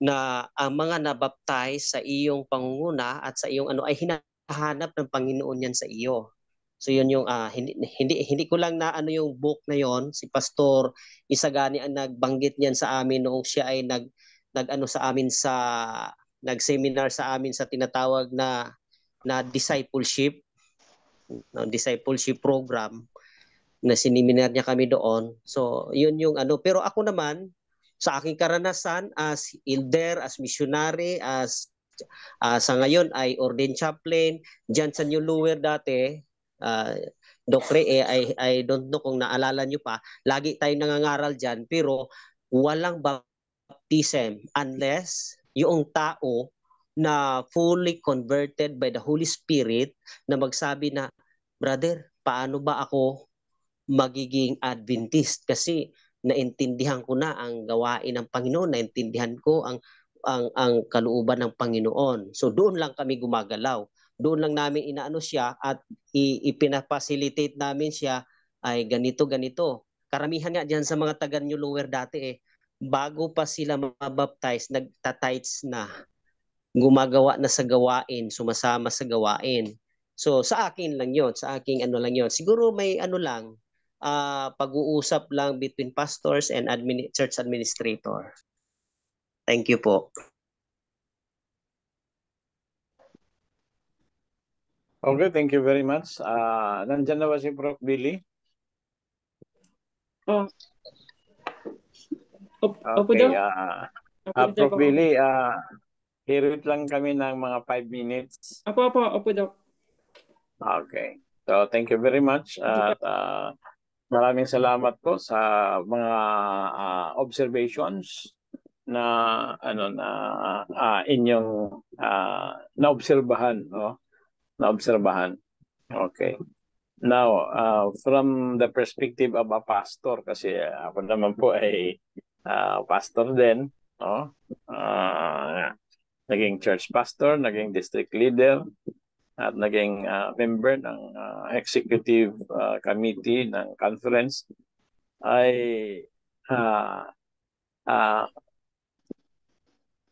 na ang mga nabaptize sa iyong pangunguna at sa iyong ay hinahanap ng Panginoon yan sa iyo. So yun yung hindi ko lang na yung book na yon, si Pastor Isagani ang nagbanggit niyan sa amin noong siya ay nag-seminar sa amin sa tinatawag na discipleship program, na siniminar niya kami doon. So yun yung pero ako naman sa aking karanasan as elder, as missionary, as sa ngayon ay ordained chaplain diyan sa New Lower dati, Doc Ray, I don't know kung naalala nyo pa, lagi tayong nangangaral dyan, pero walang baptism unless yung tao na fully converted by the Holy Spirit na magsabi na, brother, paano ba ako magiging Adventist? Kasi naintindihan ko na ang gawain ng Panginoon, naintindihan ko ang kalooban ng Panginoon. So doon lang kami gumagalaw. Doon lang namin inaano siya at ipinafacilitate namin siya ay ganito. Karamihan nga dyan sa mga taga New Lower dati bago pa sila mabaptize, nagtatights na. Gumagawa na sa gawain, sumasama sa gawain. So sa akin lang yon, sa aking lang yon. Siguro may lang, pag-uusap lang between pastors and church administrator. Thank you po. Okay, thank you very much. Nandyan na ba si Prof. Billy? Okay. Prof. Billy, hirit lang kami ng mga 5 minutes. Opo, Doc. Okay. So, thank you very much. At maraming salamat po sa mga observations na inyong naobserbahan, no? Naobserbahan. Okay. Now, from the perspective of a pastor, kasi ako naman po ay pastor din, no? Naging church pastor, naging district leader, at naging member ng executive committee ng conference, ay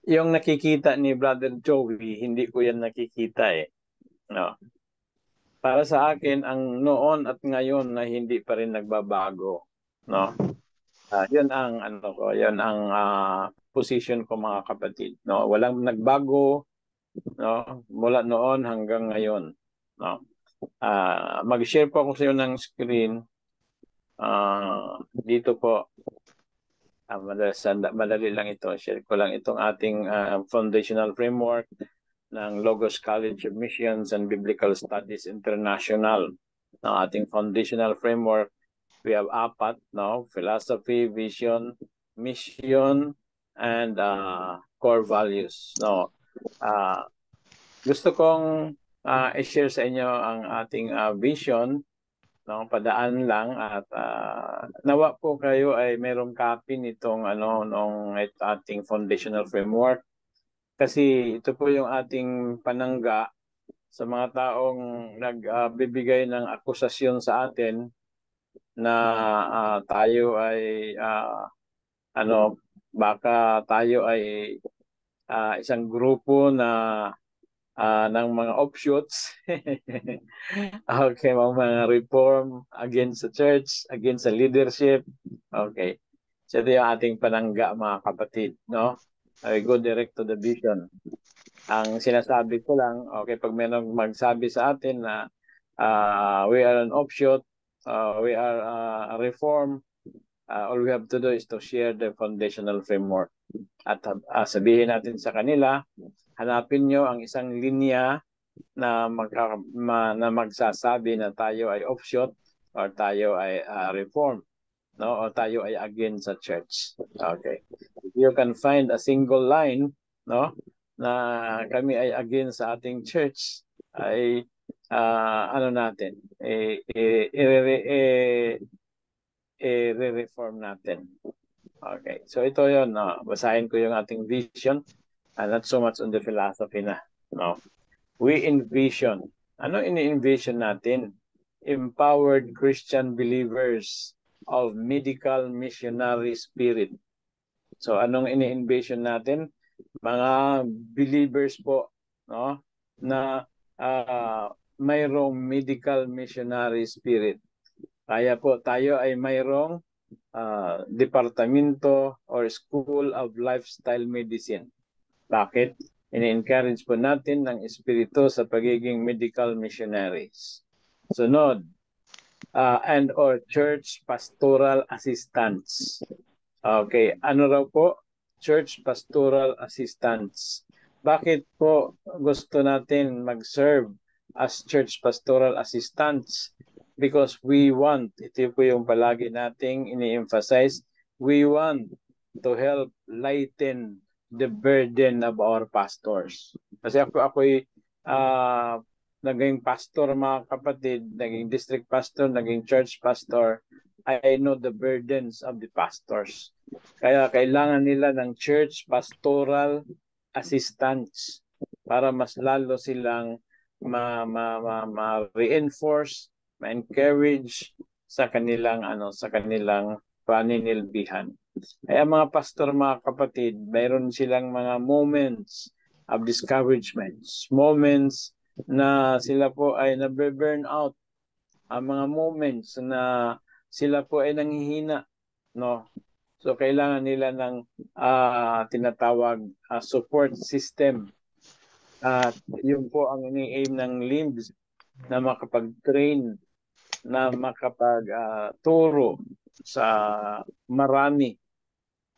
yung nakikita ni Brother Joey, hindi ko yan nakikita eh. No. Para sa akin, ang noon at ngayon na hindi pa rin nagbabago. No? Yun ang yun ang position ko, mga kapatid. No? Walang nagbago, no, mula noon hanggang ngayon. No? Mag-share po ako sa iyo ng screen. Dito po. Madali lang ito. Share ko lang itong ating foundational framework ng Logos College of Missions and Biblical Studies International. Ng ating foundational framework, we have apat, no? Philosophy, vision, mission, and core values. No? Gusto kong i-share sa inyo ang ating vision, no? Padaan lang, at nawa po kayo ay merong copy nitong nung ating foundational framework. Kasi ito po yung ating panangga sa mga taong nagbibigay ng akusasyon sa atin na tayo ay baka tayo ay isang grupo na ng mga offshoots. Okay, mga reform against the church, against the leadership. Okay. So ito yung ating panangga, mga kapatid, no? I go direct to the vision. Ang sinasabi ko lang, okay, pag may magsabi sa atin na we are an offshoot, we are a reform, all we have to do is to share the foundational framework. At sabihin natin sa kanila, hanapin nyo ang isang linya na magsasabi na tayo ay offshoot or tayo ay reform. No, o tayo ay against sa church. Okay. If you can find a single line, no, na kami ay against sa ating church, ay natin, i-reform natin. Okay. So ito 'yon, no. Basahin ko yung ating vision, not so much on the philosophy na, no. We envision. Ano ini-envision natin? Empowered Christian believers of medical missionary spirit. So anong ini-envision natin? Mga believers po, no, na mayroong medical missionary spirit. Kaya po tayo ay mayroong departamento or School of Lifestyle Medicine. Bakit? Ini-encourage po natin ng espiritu sa pagiging medical missionaries. Sunod, and or church pastoral assistants. Okay, ano raw po? Church pastoral assistants. Bakit po gusto natin mag-serve as church pastoral assistants? Because we want, ito po yung palagi nating ini-emphasize, we want to help lighten the burden of our pastors. Kasi ako'y naging pastor, mga kapatid, naging district pastor, naging church pastor, I know the burdens of the pastors. Kaya kailangan nila ng church pastoral assistants para mas lalo silang ma-reinforce, ma-encourage sa kanilang paninilbihan. Kaya mga pastor, mga kapatid, mayroon silang mga moments of discouragements, moments na sila po ay nabe-burn out, ang mga moments na sila po ay nanghihina, no? So kailangan nila ng tinatawag support system. Yun po ang ini-aim ng LIMS, na makapag-train, na makapag-turo sa marami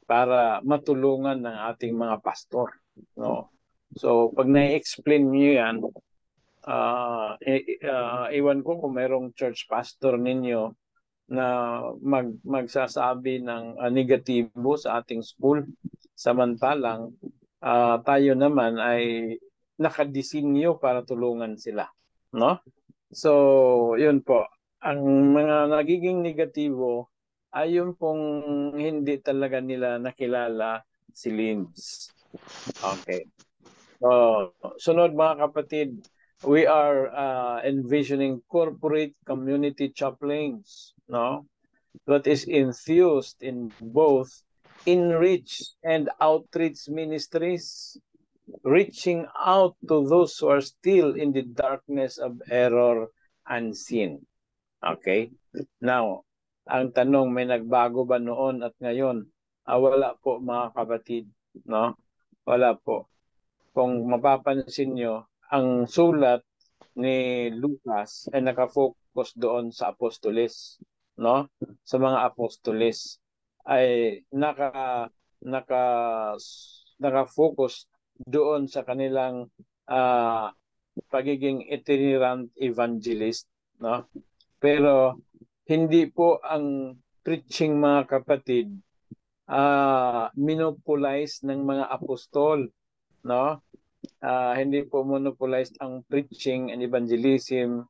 para matulungan ng ating mga pastor, no? So pag na-explain niyo yan, iwan ko kung mayroong church pastor ninyo na magsasabi ng negatibo sa ating school, samantalang tayo naman ay nakadesinyo para tulungan sila, no? So yun po, ang mga nagiging negatibo ay yung pong hindi talaga nila nakilala si Linz. Okay. So, sunod mga kapatid, we are envisioning corporate community chaplains, no? That is infused in both in-reach and outreach ministries, reaching out to those who are still in the darkness of error and sin. Okay? Now, ang tanong, may nagbago ba noon at ngayon? Wala po mga kapatid, no? Wala po. Kung mapapansin nyo, ang sulat ni Lucas ay nakafocus doon sa apostoles, no? Sa mga apostoles ay nakafocus doon sa kanilang pagiging itinerant evangelist, no? Pero hindi po ang preaching mga kapatid monopolized ng mga apostol, no? Hindi po monopolized ang preaching and evangelism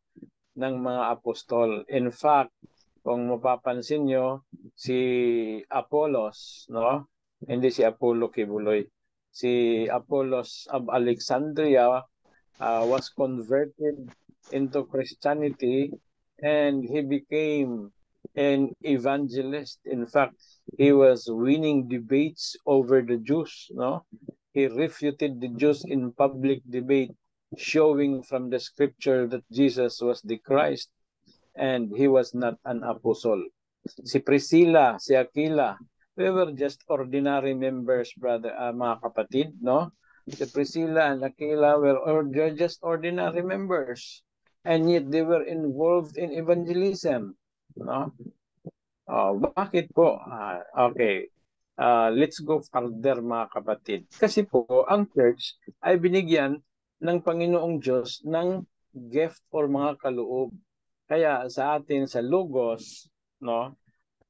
ng mga apostol. In fact, kung mapapansin nyo, si Apollos, no? Hindi si Apollo Kibuloy. Si Apollos of Alexandria was converted into Christianity and he became an evangelist. In fact, he was winning debates over the Jews, no? He refuted the Jews in public debate, showing from the scripture that Jesus was the Christ and he was not an apostle. Si Priscilla, si Aquila, we were just ordinary members, brother, mga kapatid, no? Si Priscilla and Aquila were just ordinary members, and yet they were involved in evangelism, no? Bakit po? Okay. Let's go further mga kapatid. Kasi po, ang church ay binigyan ng Panginoong Diyos ng gift or mga kaloob. Kaya sa atin sa Logos, no,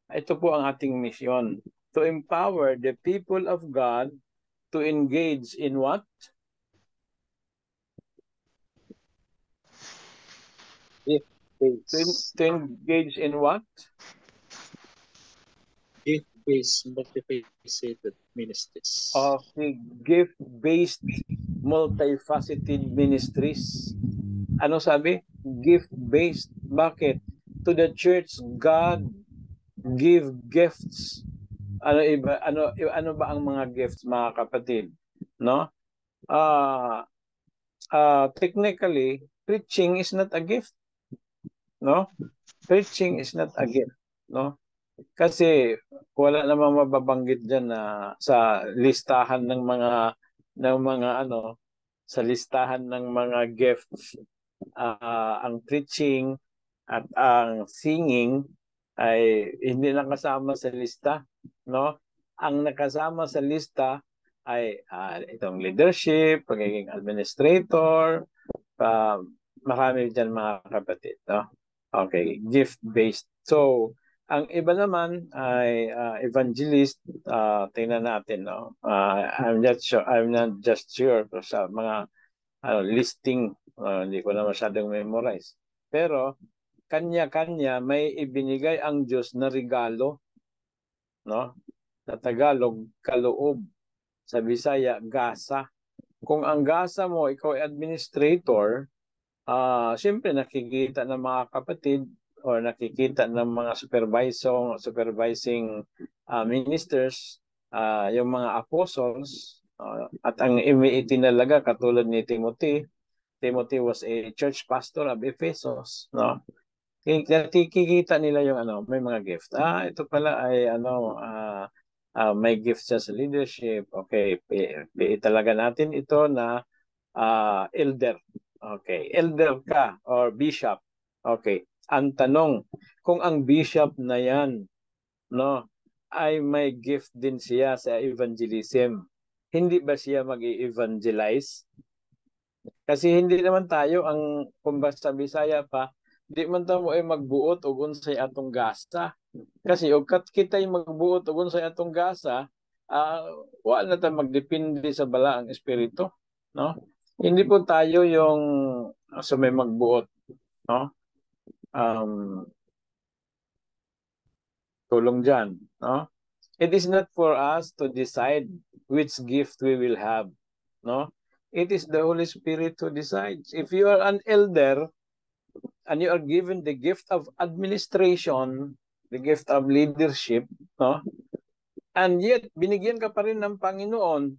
ito po ang ating mission. To empower the people of God to engage in what? To engage in what? Gift-based, multifaceted ministries. Okay, gift-based, multifaceted ministries. Ano sabi? Gift-based. Bakit? To the church, God give gifts. Ano ba ang mga gifts, mga kapatid? No? Technically, preaching is not a gift. No? Preaching is not a gift. No? Kasi wala namang mababanggit diyan na sa listahan ng mga sa listahan ng mga gifts ang preaching at ang singing ay hindi nakasama sa lista, no? Ang nakasama sa lista ay itong leadership, pagiging administrator, marami diyan mga kapatid, no? Okay, gift-based. So, ang iba naman ay evangelist. Tingnan natin, no? I'm not just sure sa mga listing, hindi ko na masyadong memorize. Pero kanya-kanya may ibinigay ang Diyos na regalo, no? Sa Tagalog, kaloob. Sa Bisaya, gasa. Kung ang gasa mo, ikaw ay administrator, siyempre nakikita ng mga kapatid or nakikita ng mga supervising ministers, yung mga apostles, at ang itinalaga katulad ni Timothy. Timothy was a church pastor of Ephesus, no? Nakikita nila yung may mga gift. Ito pala ay may gift siya sa leadership. Okay, italaga natin ito na elder. Okay, elder ka or bishop. Okay. Ang tanong, kung ang bishop na yan, no, ay may gift din siya sa evangelism, hindi ba siya mag-evangelize? Kasi hindi naman tayo kung basta Bisaya pa, di man tayo ay magbuot o unsay atong gasa. Kasi o kita'y magbuot o unsay atong gasa, wala na tayo magdepende sa bala ang espiritu, no? Hindi po tayo yung may magbuot, no? tulong dyan, no? It is not for us to decide which gift we will have, no? It is the Holy Spirit who decides. If you are an elder and you are given the gift of administration, the gift of leadership, no? And yet, binigyan ka pa rin ng Panginoon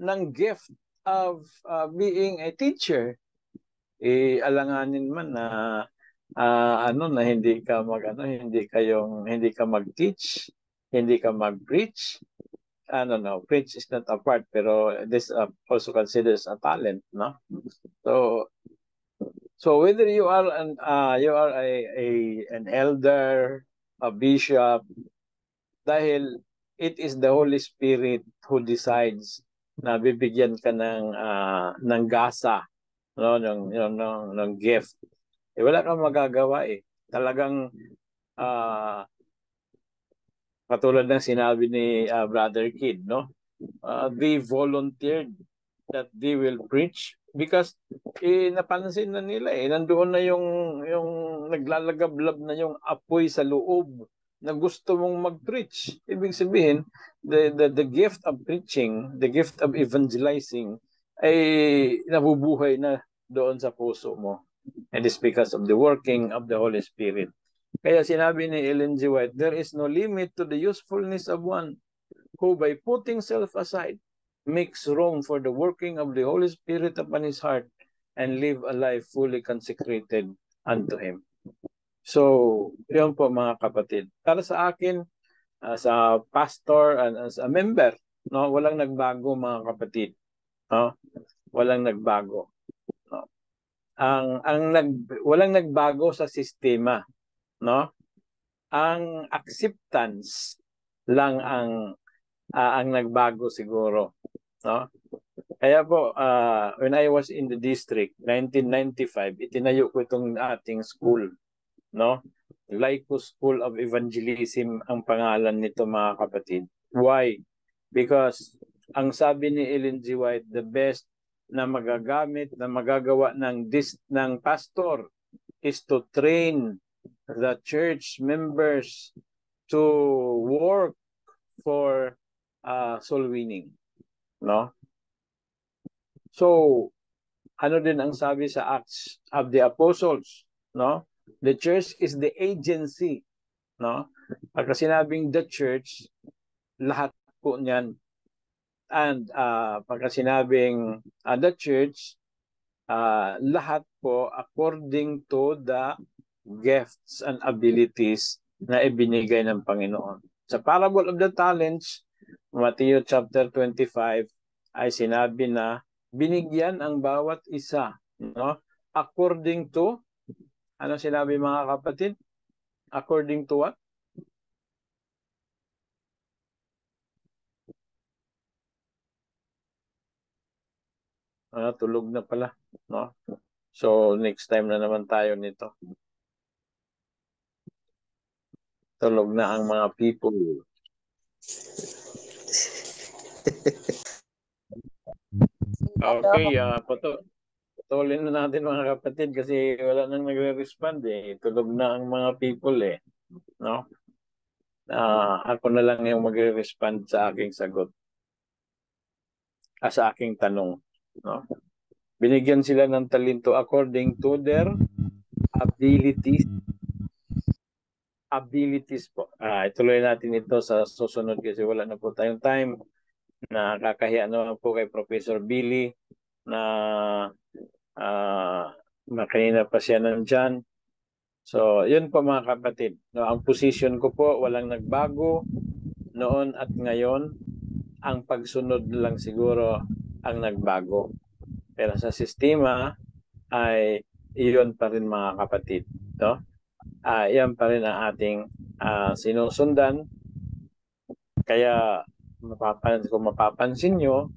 ng gift of being a teacher, alanganin man na na hindi ka hindi ka mag-teach, hindi ka mag-preach. Preach is not a part, pero this also considers a talent, no? So whether you are an elder, a bishop, dahil it is the Holy Spirit who decides na bibigyan ka ng gasa, no, ng gift. Wala kang magagawa eh. Talagang katulad ng sinabi ni Brother Kid, no? They volunteered that they will preach because napansin na nila nandoon na yung naglalagablab na yung apoy sa loob na gusto mong mag-preach. Ibig sabihin, the gift of preaching, the gift of evangelizing ay nabubuhay na doon sa puso mo. And it's because of the working of the Holy Spirit. Kaya sinabi ni Ellen G. White, there is no limit to the usefulness of one who by putting self aside makes room for the working of the Holy Spirit upon his heart and live a life fully consecrated unto Him. So, yun po mga kapatid. Para sa akin, as a pastor and as a member, no, walang nagbago mga kapatid. No? Walang nagbago. No? Walang nagbago sa sistema, no? Ang acceptance lang ang nagbago siguro, no? Kaya po when I was in the district 1995, itinayo ko itong ating school, no? Lycos School of Evangelism ang pangalan nito mga kapatid. Why? Because ang sabi ni Ellen G. White, the best na magagawa ng pastor is to train the church members to work for soul winning, no? So, ano din ang sabi sa Acts of the Apostles, no? The church is the agency, no? Pagka sinabing the church, lahat po niyan. And pagka sinabing the church, lahat po according to the gifts and abilities na ibinigay ng Panginoon. Sa parable of the talents, Matthew chapter 25, ay sinabi na binigyan ang bawat isa, no? According to, ano sinabi mga kapatid? According to what? Tulog na pala, no? So next time na naman tayo nito. Tulog na ang mga people. Okay, putulin na natin mga kapatid kasi wala nang nagre-respond eh. Tulog na ang mga people eh, no? Ako na lang yung magre-respond sa aking sagot. Sa aking tanong, no? Binigyan sila ng talento according to their abilities. Abilities po. Ituloy natin ito sa susunod kasi wala na po tayong time. Nakakahiya naman po kay Professor Billy na kanina pa siya nandyan. So, yun po mga kapatid. No, ang position ko po, walang nagbago noon at ngayon. Ang pagsunod lang siguro ang nagbago. Pero sa sistema ay iyon pa rin mga kapatid. No? Yan pa rin ang ating sinusundan. Kaya kung mapapansin nyo,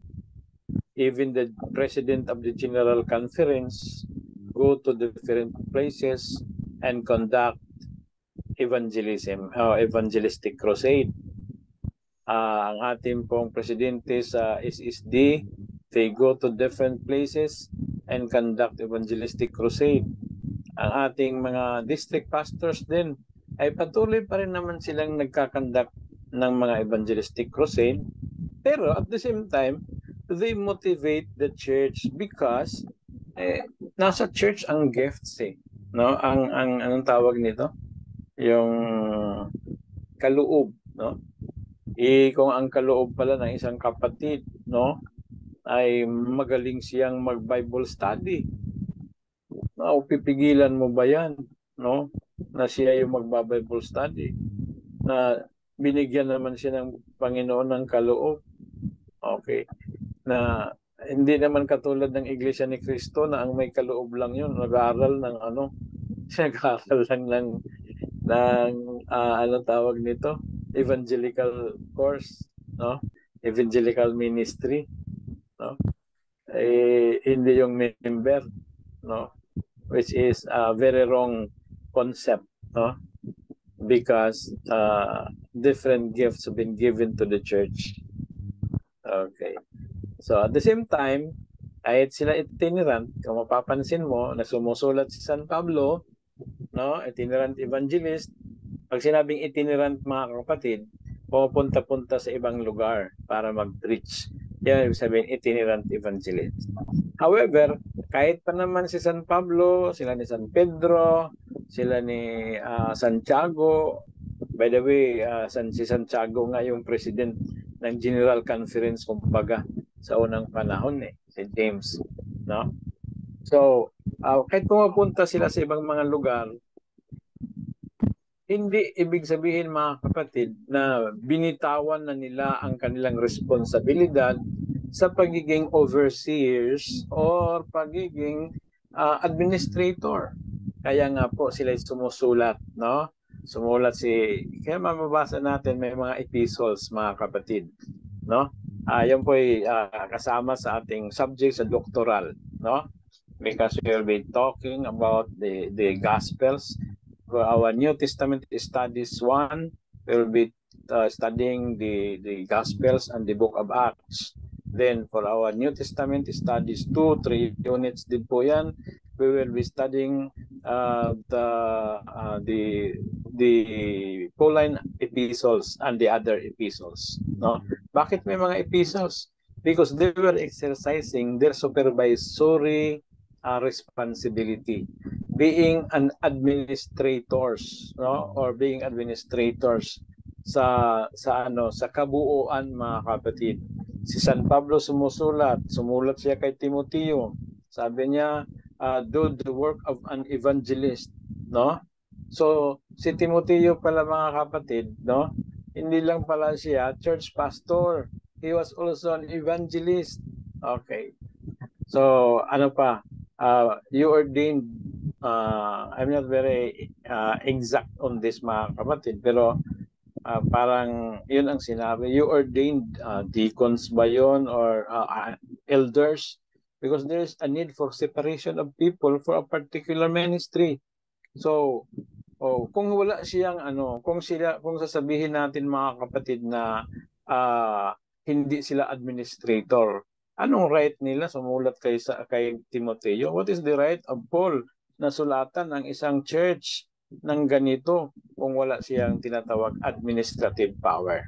even the President of the General Conference go to different places and conduct evangelism, evangelistic crusade. Ang ating pong presidente sa SSD, they go to different places and conduct evangelistic crusade. ang ating mga district pastors din ay patuloy pa rin naman silang nagkakandak ng mga evangelistic crusade. Pero at the same time, they motivate the church because nasa church ang gifts no? Ang anong tawag nito? Yung kaloob, no? Kung ang kaloob pala ng isang kapatid, no, ay magaling siyang mag-Bible study. No, pipigilan mo ba yan, no? Na siya yung magba-Bible study. Na binigyan naman siya ng Panginoon ng kaloob. Okay. Na hindi naman katulad ng Iglesia ni Cristo na ang may kaloob lang yun. Nag-aaral ng nag-aaral lang ng anong tawag nito? Evangelical course, no? Evangelical ministry, no? Hindi yung member, no? Which is a very wrong concept, no? Because different gifts have been given to the church. Okay. So at the same time, kahit sila itinerant, kung mapapansin mo, na sumusulat si San Pablo, no, itinerant evangelist, pag sinabing itinerant, mga kapatid, pupunta-punta sa ibang lugar para mag-preach. Yan ibig sabihin, itinerant evangelist. However, kahit pa naman si San Pablo, sila ni San Pedro, sila ni Santiago, by the way, si Santiago nga yung president ng General Conference, kumbaga, sa unang panahon si James, no? So, kahit pumapunta sila sa ibang mga lugar, hindi ibig sabihin, mga kapatid, na binitawan na nila ang kanilang responsibilidad sa pagiging overseers or pagiging administrator. Kaya nga po sila sumusulat, no? Kaya mababasa natin may mga epistles, mga kapatid, no? Yan po ay kasama sa ating subject sa doctoral, no? Because we will be talking about the Gospels. For our New Testament studies 1, we will be studying the Gospels and the Book of Acts. Then for our New Testament studies 2, 3 units din po yan, we will be studying the Pauline epistles and the other epistles. No? Bakit may mga epistles? Because they were exercising their supervisory responsibility, being an administrators, no, or being administrators sa kabuuan, mga kapatid. Si San Pablo sumulat siya kay Timoteo. Sabi niya, do the work of an evangelist, no? So si Timoteo pala, mga kapatid, no, hindi lang pala siya church pastor, he was also an evangelist. Okay. So ano pa? You ordained, I'm not very exact on this, mga kapatid, pero parang yun ang sinabi, you ordained deacons ba yun, or elders, because there's a need for separation of people for a particular ministry. So kung wala siyang kung sasabihin natin, mga kapatid, na hindi sila administrator, anong right nila sumulat kay Timoteo? What is the right of Paul na sulatan ng isang church ng ganito kung wala siyang tinatawag administrative power?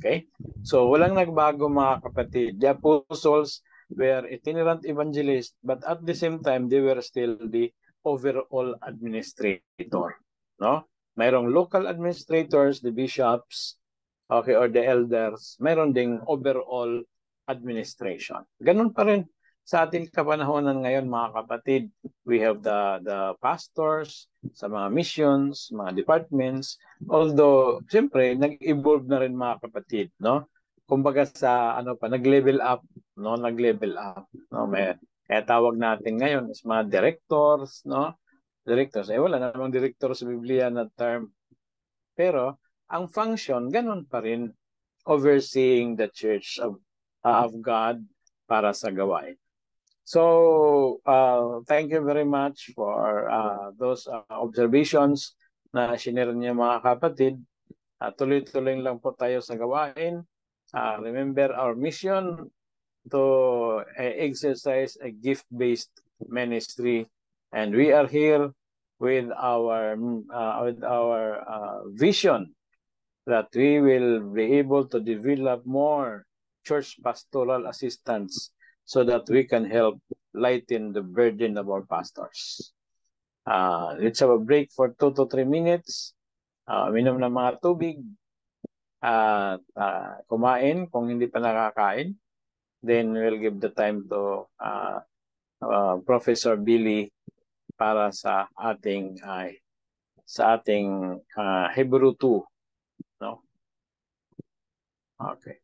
Okay? So walang nagbago, mga kapatid. The apostles were itinerant evangelists, but at the same time, they were still the overall administrator. No? Mayroong local administrators, the bishops, okay, or the elders. Mayroon ding overall administration. Ganun pa rin sa ating kapanahonan ngayon, mga kapatid. We have the pastors sa mga missions, mga departments. Although, siyempre, nag-evolve na rin, mga kapatid, no? Kumbaga sa nag-level up, no? Nag-level up, no? Kaya tawag natin ngayon is mga directors, no? Directors. Wala namang director sa Biblia na term. Pero ang function, ganun pa rin, overseeing the church of God para sa gawain. So, thank you very much for those observations na sinare niyo, mga kapatid. Tuloy-tuloy lang po tayo sa gawain. Remember our mission to exercise a gift-based ministry. And we are here with our vision that we will be able to develop more church pastoral assistants so that we can help lighten the burden of our pastors. Let's have a break for 2 to 3 minutes. Minom ng mga tubig at kumain kung hindi pa nakakain. Then we'll give the time to Professor Billy para sa ating Hebrew 2, no? Okay.